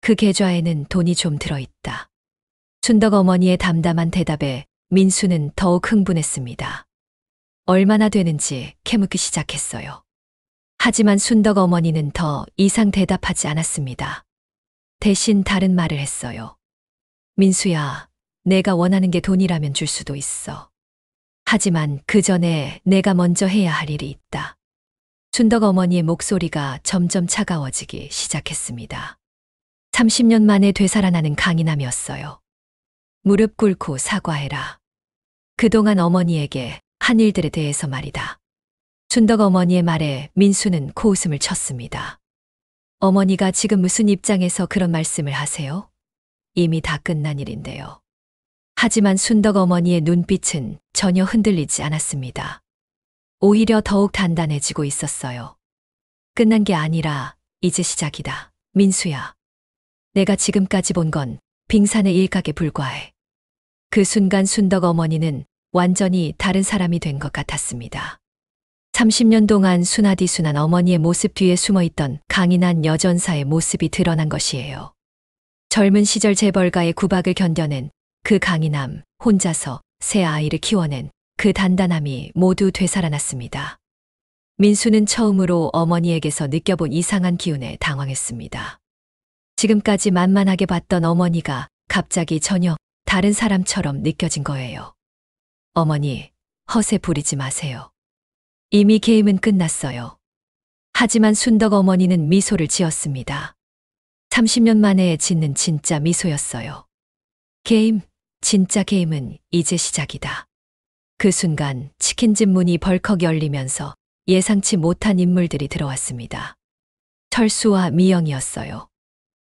그 계좌에는 돈이 좀 들어있다. 춘덕 어머니의 담담한 대답에 민수는 더욱 흥분했습니다. 얼마나 되는지 캐묻기 시작했어요. 하지만 순덕 어머니는 더 이상 대답하지 않았습니다. 대신 다른 말을 했어요. 민수야, 내가 원하는 게 돈이라면 줄 수도 있어. 하지만 그 전에 내가 먼저 해야 할 일이 있다. 순덕 어머니의 목소리가 점점 차가워지기 시작했습니다. 30년 만에 되살아나는 강인함이었어요. 무릎 꿇고 사과해라. 그동안 어머니에게 한 일들에 대해서 말이다. 순덕 어머니의 말에 민수는 코웃음을 쳤습니다. 어머니가 지금 무슨 입장에서 그런 말씀을 하세요? 이미 다 끝난 일인데요. 하지만 순덕 어머니의 눈빛은 전혀 흔들리지 않았습니다. 오히려 더욱 단단해지고 있었어요. 끝난 게 아니라 이제 시작이다. 민수야. 내가 지금까지 본 건 빙산의 일각에 불과해. 그 순간 순덕 어머니는 완전히 다른 사람이 된 것 같았습니다. 30년 동안 순하디순한 어머니의 모습 뒤에 숨어있던 강인한 여전사의 모습이 드러난 것이에요. 젊은 시절 재벌가의 구박을 견뎌낸 그 강인함, 혼자서 새 아이를 키워낸 그 단단함이 모두 되살아났습니다. 민수는 처음으로 어머니에게서 느껴본 이상한 기운에 당황했습니다. 지금까지 만만하게 봤던 어머니가 갑자기 전혀 다른 사람처럼 느껴진 거예요. 어머니, 허세 부리지 마세요. 이미 게임은 끝났어요. 하지만 순덕 어머니는 미소를 지었습니다. 30년 만에 짓는 진짜 미소였어요. 게임, 진짜 게임은 이제 시작이다. 그 순간 치킨집 문이 벌컥 열리면서 예상치 못한 인물들이 들어왔습니다. 철수와 미영이었어요.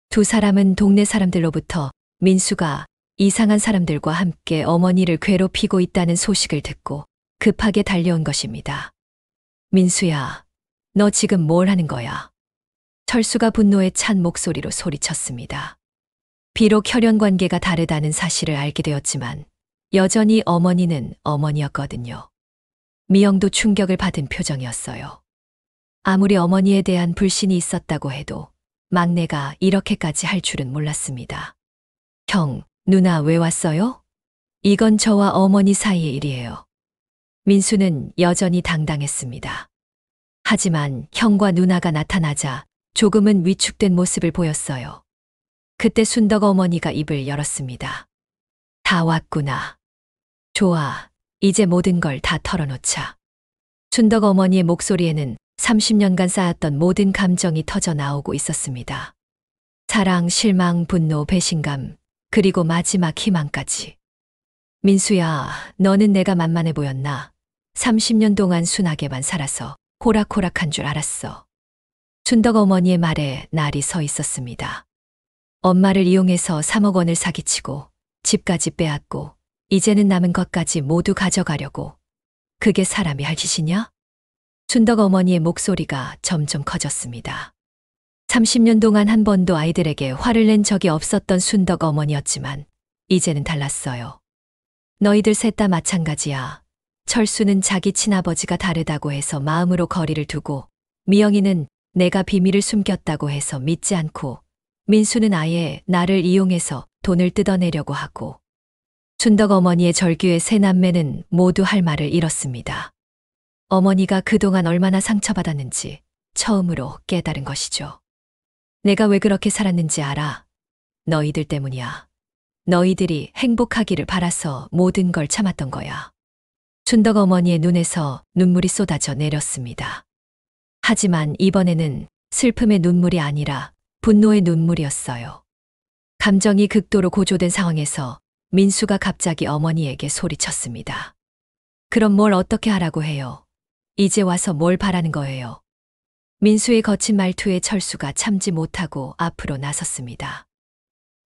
두 사람은 동네 사람들로부터 민수가 이상한 사람들과 함께 어머니를 괴롭히고 있다는 소식을 듣고 급하게 달려온 것입니다. 민수야, 너 지금 뭘 하는 거야? 철수가 분노에 찬 목소리로 소리쳤습니다. 비록 혈연 관계가 다르다는 사실을 알게 되었지만 여전히 어머니는 어머니였거든요. 미영도 충격을 받은 표정이었어요. 아무리 어머니에 대한 불신이 있었다고 해도 막내가 이렇게까지 할 줄은 몰랐습니다. 형, 누나 왜 왔어요? 이건 저와 어머니 사이의 일이에요. 민수는 여전히 당당했습니다. 하지만 형과 누나가 나타나자 조금은 위축된 모습을 보였어요. 그때 순덕 어머니가 입을 열었습니다. 다 왔구나. 좋아, 이제 모든 걸 다 털어놓자. 순덕 어머니의 목소리에는 30년간 쌓였던 모든 감정이 터져 나오고 있었습니다. 사랑, 실망, 분노, 배신감, 그리고 마지막 희망까지. 민수야, 너는 내가 만만해 보였나? 30년 동안 순하게만 살아서 호락호락한 줄 알았어. 순덕 어머니의 말에 날이 서 있었습니다. 엄마를 이용해서 3억 원을 사기치고 집까지 빼앗고 이제는 남은 것까지 모두 가져가려고. 그게 사람이 할 짓이냐? 순덕 어머니의 목소리가 점점 커졌습니다. 30년 동안 한 번도 아이들에게 화를 낸 적이 없었던 순덕 어머니였지만 이제는 달랐어요. 너희들 셋 다 마찬가지야. 철수는 자기 친아버지가 다르다고 해서 마음으로 거리를 두고, 미영이는 내가 비밀을 숨겼다고 해서 믿지 않고, 민수는 아예 나를 이용해서 돈을 뜯어내려고 하고, 순덕 어머니의 절규의 세 남매는 모두 할 말을 잃었습니다. 어머니가 그동안 얼마나 상처받았는지 처음으로 깨달은 것이죠. 내가 왜 그렇게 살았는지 알아? 너희들 때문이야. 너희들이 행복하기를 바라서 모든 걸 참았던 거야. 순덕 어머니의 눈에서 눈물이 쏟아져 내렸습니다. 하지만 이번에는 슬픔의 눈물이 아니라 분노의 눈물이었어요. 감정이 극도로 고조된 상황에서 민수가 갑자기 어머니에게 소리쳤습니다. 그럼 뭘 어떻게 하라고 해요? 이제 와서 뭘 바라는 거예요? 민수의 거친 말투에 철수가 참지 못하고 앞으로 나섰습니다.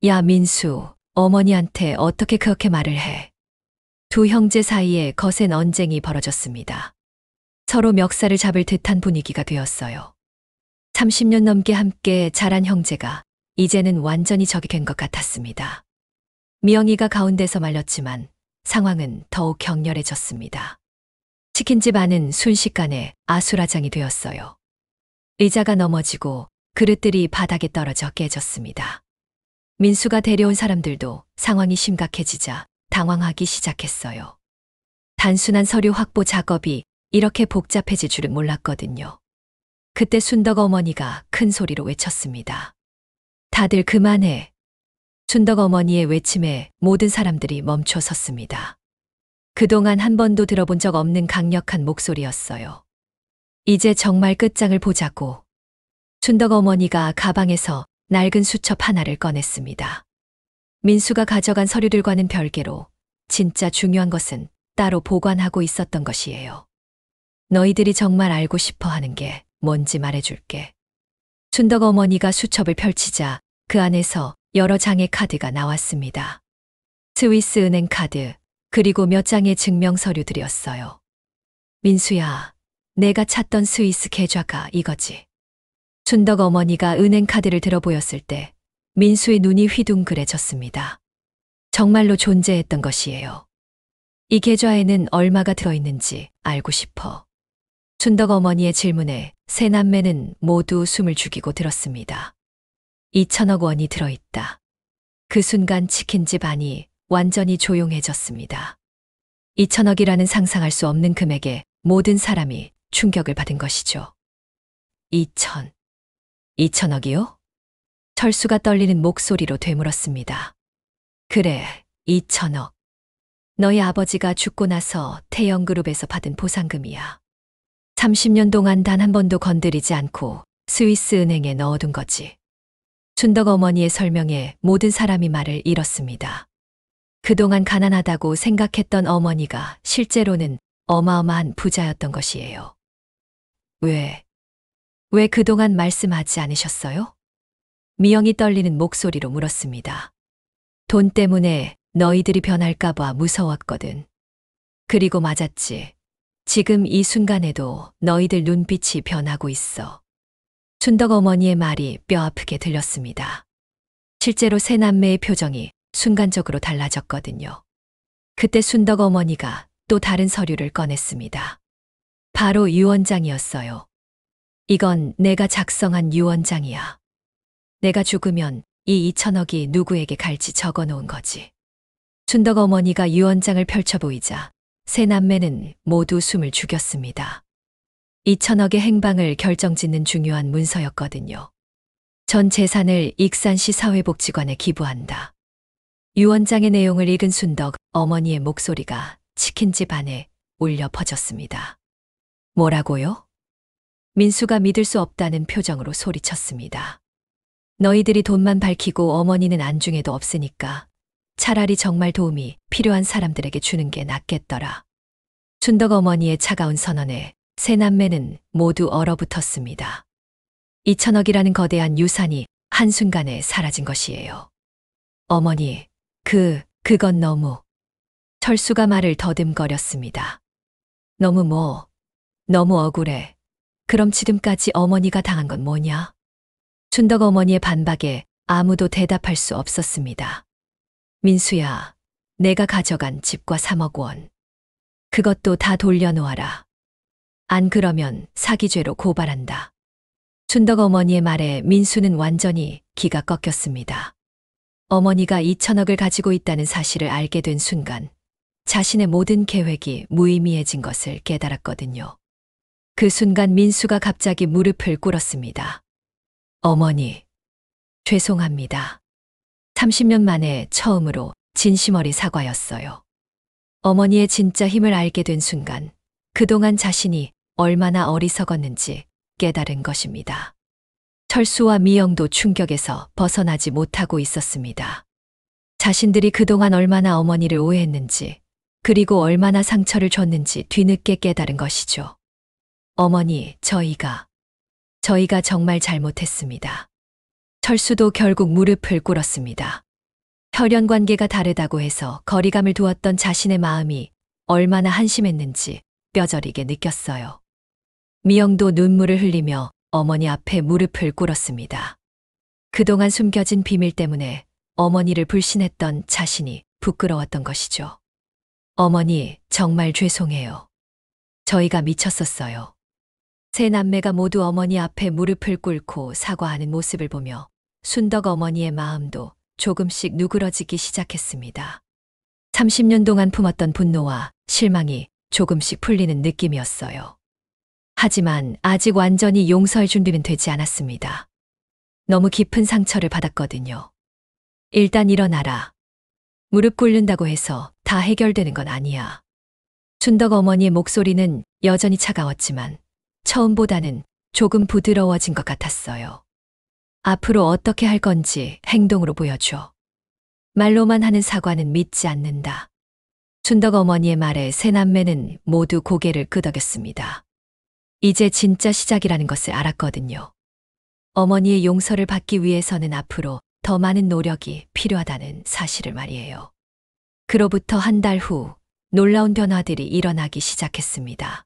야, 민수, 어머니한테 어떻게 그렇게 말을 해? 두 형제 사이에 거센 언쟁이 벌어졌습니다. 서로 멱살을 잡을 듯한 분위기가 되었어요. 30년 넘게 함께 자란 형제가 이제는 완전히 적이 된 것 같았습니다. 미영이가 가운데서 말렸지만 상황은 더욱 격렬해졌습니다. 치킨집 안은 순식간에 아수라장이 되었어요. 의자가 넘어지고 그릇들이 바닥에 떨어져 깨졌습니다. 민수가 데려온 사람들도 상황이 심각해지자 당황하기 시작했어요. 단순한 서류 확보 작업이 이렇게 복잡해질 줄은 몰랐거든요. 그때 순덕 어머니가 큰 소리로 외쳤습니다. 다들 그만해. 순덕 어머니의 외침에 모든 사람들이 멈춰 섰습니다. 그동안 한 번도 들어본 적 없는 강력한 목소리였어요. 이제 정말 끝장을 보자고. 순덕 어머니가 가방에서 낡은 수첩 하나를 꺼냈습니다. 민수가 가져간 서류들과는 별개로 진짜 중요한 것은 따로 보관하고 있었던 것이에요. 너희들이 정말 알고 싶어 하는 게 뭔지 말해줄게. 순덕 어머니가 수첩을 펼치자 그 안에서 여러 장의 카드가 나왔습니다. 스위스 은행 카드, 그리고 몇 장의 증명 서류들이었어요. 민수야, 내가 찾던 스위스 계좌가 이거지. 순덕 어머니가 은행 카드를 들어 보였을 때 민수의 눈이 휘둥그레졌습니다. 정말로 존재했던 것이에요. 이 계좌에는 얼마가 들어있는지 알고 싶어. 순덕 어머니의 질문에 세 남매는 모두 숨을 죽이고 들었습니다. 2천억 원이 들어있다. 그 순간 치킨집 안이 완전히 조용해졌습니다. 2천억이라는 상상할 수 없는 금액에 모든 사람이 충격을 받은 것이죠. 2천억이요? 철수가 떨리는 목소리로 되물었습니다. 그래, 2천억. 너희 아버지가 죽고 나서 태영그룹에서 받은 보상금이야. 30년 동안 단 한 번도 건드리지 않고 스위스 은행에 넣어둔 거지. 순덕 어머니의 설명에 모든 사람이 말을 잃었습니다. 그동안 가난하다고 생각했던 어머니가 실제로는 어마어마한 부자였던 것이에요. 왜 그동안 말씀하지 않으셨어요? 미영이 떨리는 목소리로 물었습니다. 돈 때문에 너희들이 변할까봐 무서웠거든. 그리고 맞았지. 지금 이 순간에도 너희들 눈빛이 변하고 있어. 순덕 어머니의 말이 뼈아프게 들렸습니다. 실제로 세 남매의 표정이 순간적으로 달라졌거든요. 그때 순덕 어머니가 또 다른 서류를 꺼냈습니다. 바로 유언장이었어요. 이건 내가 작성한 유언장이야. 내가 죽으면 이 2천억이 누구에게 갈지 적어 놓은 거지. 순덕 어머니가 유언장을 펼쳐 보이자 세 남매는 모두 숨을 죽였습니다. 2천억의 행방을 결정짓는 중요한 문서였거든요. 전 재산을 익산시 사회복지관에 기부한다. 유언장의 내용을 읽은 순덕 어머니의 목소리가 치킨집 안에 울려 퍼졌습니다. 뭐라고요? 민수가 믿을 수 없다는 표정으로 소리쳤습니다. 너희들이 돈만 밝히고 어머니는 안중에도 없으니까 차라리 정말 도움이 필요한 사람들에게 주는 게 낫겠더라. 순덕 어머니의 차가운 선언에 세 남매는 모두 얼어붙었습니다. 2천억이라는 거대한 유산이 한순간에 사라진 것이에요. 어머니, 그건 너무. 철수가 말을 더듬거렸습니다. 너무 억울해. 그럼 지금까지 어머니가 당한 건 뭐냐? 순덕 어머니의 반박에 아무도 대답할 수 없었습니다. 민수야, 내가 가져간 집과 3억 원. 그것도 다 돌려놓아라. 안 그러면 사기죄로 고발한다. 순덕 어머니의 말에 민수는 완전히 기가 꺾였습니다. 어머니가 2천억을 가지고 있다는 사실을 알게 된 순간 자신의 모든 계획이 무의미해진 것을 깨달았거든요. 그 순간 민수가 갑자기 무릎을 꿇었습니다. 어머니, 죄송합니다. 30년 만에 처음으로 진심 어린 사과였어요. 어머니의 진짜 힘을 알게 된 순간 그동안 자신이 얼마나 어리석었는지 깨달은 것입니다. 철수와 미영도 충격에서 벗어나지 못하고 있었습니다. 자신들이 그동안 얼마나 어머니를 오해했는지 그리고 얼마나 상처를 줬는지 뒤늦게 깨달은 것이죠. 어머니, 저희가 정말 잘못했습니다. 철수도 결국 무릎을 꿇었습니다. 혈연 관계가 다르다고 해서 거리감을 두었던 자신의 마음이 얼마나 한심했는지 뼈저리게 느꼈어요. 미영도 눈물을 흘리며 어머니 앞에 무릎을 꿇었습니다. 그동안 숨겨진 비밀 때문에 어머니를 불신했던 자신이 부끄러웠던 것이죠. 어머니, 정말 죄송해요. 저희가 미쳤었어요. 세 남매가 모두 어머니 앞에 무릎을 꿇고 사과하는 모습을 보며 순덕 어머니의 마음도 조금씩 누그러지기 시작했습니다. 30년 동안 품었던 분노와 실망이 조금씩 풀리는 느낌이었어요. 하지만 아직 완전히 용서할 준비는 되지 않았습니다. 너무 깊은 상처를 받았거든요. 일단 일어나라. 무릎 꿇는다고 해서 다 해결되는 건 아니야. 순덕 어머니의 목소리는 여전히 차가웠지만 처음보다는 조금 부드러워진 것 같았어요. 앞으로 어떻게 할 건지 행동으로 보여줘. 말로만 하는 사과는 믿지 않는다. 순덕 어머니의 말에 세 남매는 모두 고개를 끄덕였습니다. 이제 진짜 시작이라는 것을 알았거든요. 어머니의 용서를 받기 위해서는 앞으로 더 많은 노력이 필요하다는 사실을 말이에요. 그로부터 한 달 후 놀라운 변화들이 일어나기 시작했습니다.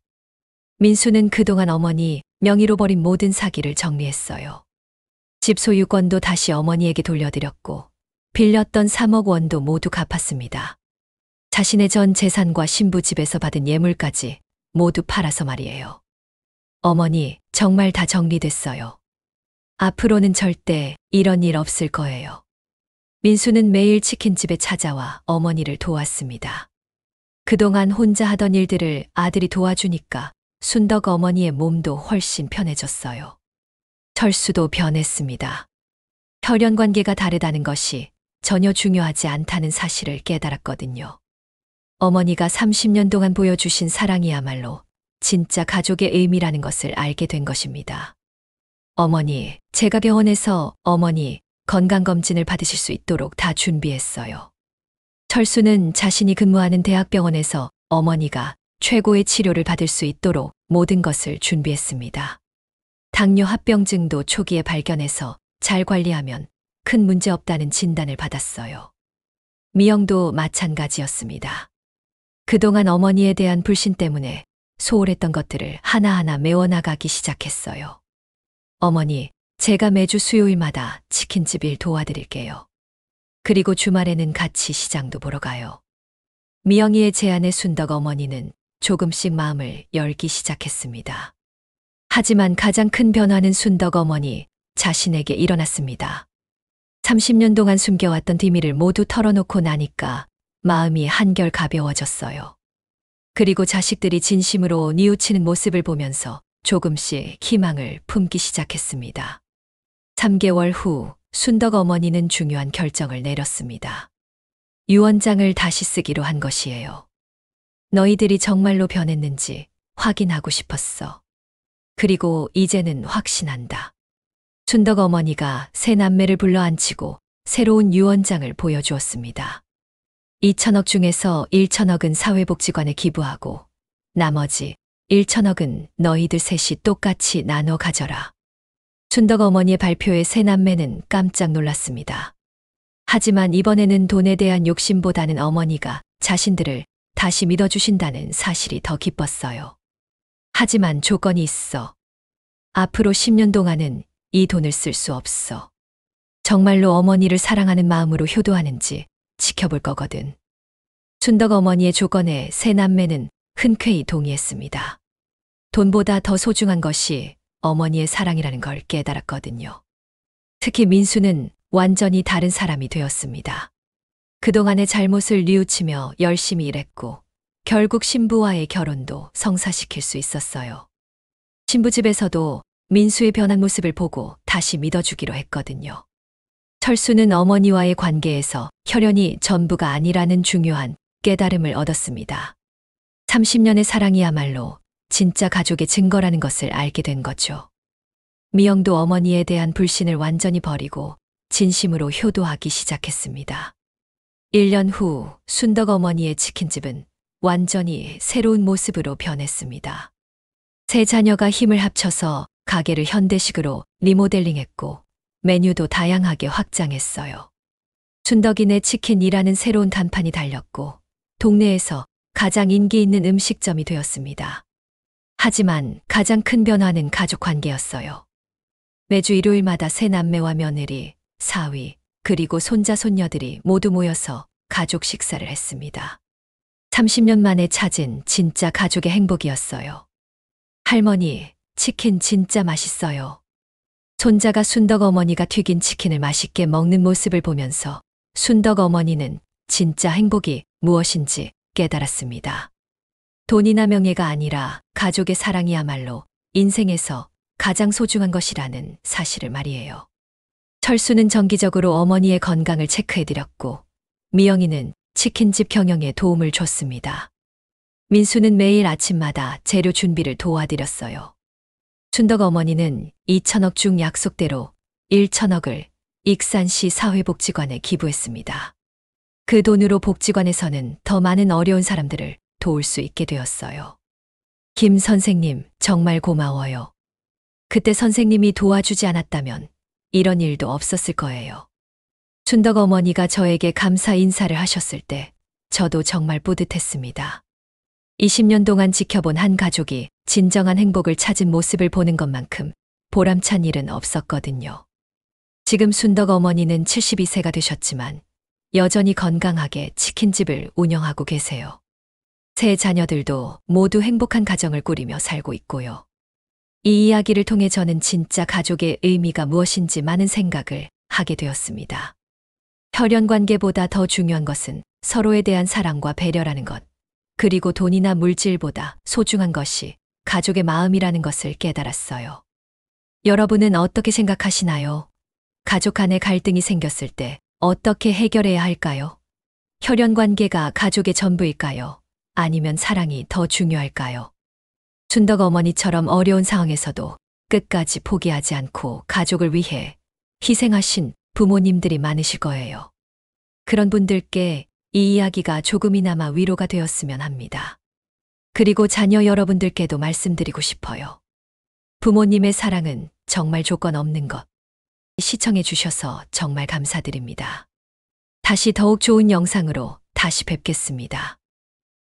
민수는 그동안 어머니 명의로 벌인 모든 사기를 정리했어요. 집 소유권도 다시 어머니에게 돌려드렸고 빌렸던 3억 원도 모두 갚았습니다. 자신의 전 재산과 신부 집에서 받은 예물까지 모두 팔아서 말이에요. 어머니, 정말 다 정리됐어요. 앞으로는 절대 이런 일 없을 거예요. 민수는 매일 치킨집에 찾아와 어머니를 도왔습니다. 그동안 혼자 하던 일들을 아들이 도와주니까 순덕 어머니의 몸도 훨씬 편해졌어요. 철수도 변했습니다. 혈연 관계가 다르다는 것이 전혀 중요하지 않다는 사실을 깨달았거든요. 어머니가 30년 동안 보여주신 사랑이야말로 진짜 가족의 의미라는 것을 알게 된 것입니다. 어머니, 제가 병원에서 어머니 건강검진을 받으실 수 있도록 다 준비했어요. 철수는 자신이 근무하는 대학병원에서 어머니가 최고의 치료를 받을 수 있도록 모든 것을 준비했습니다. 당뇨 합병증도 초기에 발견해서 잘 관리하면 큰 문제 없다는 진단을 받았어요. 미영도 마찬가지였습니다. 그동안 어머니에 대한 불신 때문에 소홀했던 것들을 하나하나 메워나가기 시작했어요. 어머니, 제가 매주 수요일마다 치킨집 일 도와드릴게요. 그리고 주말에는 같이 시장도 보러 가요. 미영이의 제안에 순덕 어머니는 조금씩 마음을 열기 시작했습니다. 하지만 가장 큰 변화는 순덕 어머니 자신에게 일어났습니다. 30년 동안 숨겨왔던 비밀을 모두 털어놓고 나니까 마음이 한결 가벼워졌어요. 그리고 자식들이 진심으로 뉘우치는 모습을 보면서 조금씩 희망을 품기 시작했습니다. 3개월 후 순덕 어머니는 중요한 결정을 내렸습니다. 유언장을 다시 쓰기로 한 것이에요. 너희들이 정말로 변했는지 확인하고 싶었어. 그리고 이제는 확신한다. 순덕 어머니가 세 남매를 불러앉히고 새로운 유언장을 보여주었습니다. 2천억 중에서 1천억은 사회복지관에 기부하고 나머지 1천억은 너희들 셋이 똑같이 나눠 가져라. 순덕 어머니의 발표에 세 남매는 깜짝 놀랐습니다. 하지만 이번에는 돈에 대한 욕심보다는 어머니가 자신들을 다시 믿어주신다는 사실이 더 기뻤어요. 하지만 조건이 있어. 앞으로 10년 동안은 이 돈을 쓸 수 없어. 정말로 어머니를 사랑하는 마음으로 효도하는지 지켜볼 거거든. 순덕 어머니의 조건에 세 남매는 흔쾌히 동의했습니다. 돈보다 더 소중한 것이 어머니의 사랑이라는 걸 깨달았거든요. 특히 민수는 완전히 다른 사람이 되었습니다. 그동안의 잘못을 뉘우치며 열심히 일했고 결국 신부와의 결혼도 성사시킬 수 있었어요. 신부 집에서도 민수의 변한 모습을 보고 다시 믿어주기로 했거든요. 철수는 어머니와의 관계에서 혈연이 전부가 아니라는 중요한 깨달음을 얻었습니다. 30년의 사랑이야말로 진짜 가족의 증거라는 것을 알게 된 거죠. 미영도 어머니에 대한 불신을 완전히 버리고 진심으로 효도하기 시작했습니다. 1년 후 순덕 어머니의 치킨집은 완전히 새로운 모습으로 변했습니다. 세 자녀가 힘을 합쳐서 가게를 현대식으로 리모델링했고 메뉴도 다양하게 확장했어요. 순덕이네 치킨이라는 새로운 간판이 달렸고 동네에서 가장 인기 있는 음식점이 되었습니다. 하지만 가장 큰 변화는 가족 관계였어요. 매주 일요일마다 세 남매와 며느리, 사위, 그리고 손자 손녀들이 모두 모여서 가족 식사를 했습니다. 30년 만에 찾은 진짜 가족의 행복이었어요. 할머니, 치킨 진짜 맛있어요. 손자가 순덕 어머니가 튀긴 치킨을 맛있게 먹는 모습을 보면서 순덕 어머니는 진짜 행복이 무엇인지 깨달았습니다. 돈이나 명예가 아니라 가족의 사랑이야말로 인생에서 가장 소중한 것이라는 사실을 말이에요. 철수는 정기적으로 어머니의 건강을 체크해드렸고, 미영이는 치킨집 경영에 도움을 줬습니다. 민수는 매일 아침마다 재료 준비를 도와드렸어요. 순덕 어머니는 2천억 중 약속대로 1천억을 익산시 사회복지관에 기부했습니다. 그 돈으로 복지관에서는 더 많은 어려운 사람들을 도울 수 있게 되었어요. 김 선생님, 정말 고마워요. 그때 선생님이 도와주지 않았다면 이런 일도 없었을 거예요. 순덕 어머니가 저에게 감사 인사를 하셨을 때 저도 정말 뿌듯했습니다. 20년 동안 지켜본 한 가족이 진정한 행복을 찾은 모습을 보는 것만큼 보람찬 일은 없었거든요. 지금 순덕 어머니는 72세가 되셨지만 여전히 건강하게 치킨집을 운영하고 계세요. 세 자녀들도 모두 행복한 가정을 꾸리며 살고 있고요. 이 이야기를 통해 저는 진짜 가족의 의미가 무엇인지 많은 생각을 하게 되었습니다. 혈연 관계보다 더 중요한 것은 서로에 대한 사랑과 배려라는 것, 그리고 돈이나 물질보다 소중한 것이 가족의 마음이라는 것을 깨달았어요. 여러분은 어떻게 생각하시나요? 가족 간에 갈등이 생겼을 때 어떻게 해결해야 할까요? 혈연 관계가 가족의 전부일까요? 아니면 사랑이 더 중요할까요? 순덕 어머니처럼 어려운 상황에서도 끝까지 포기하지 않고 가족을 위해 희생하신 부모님들이 많으실 거예요. 그런 분들께 이 이야기가 조금이나마 위로가 되었으면 합니다. 그리고 자녀 여러분들께도 말씀드리고 싶어요. 부모님의 사랑은 정말 조건 없는 것. 시청해 주셔서 정말 감사드립니다. 다시 더욱 좋은 영상으로 다시 뵙겠습니다.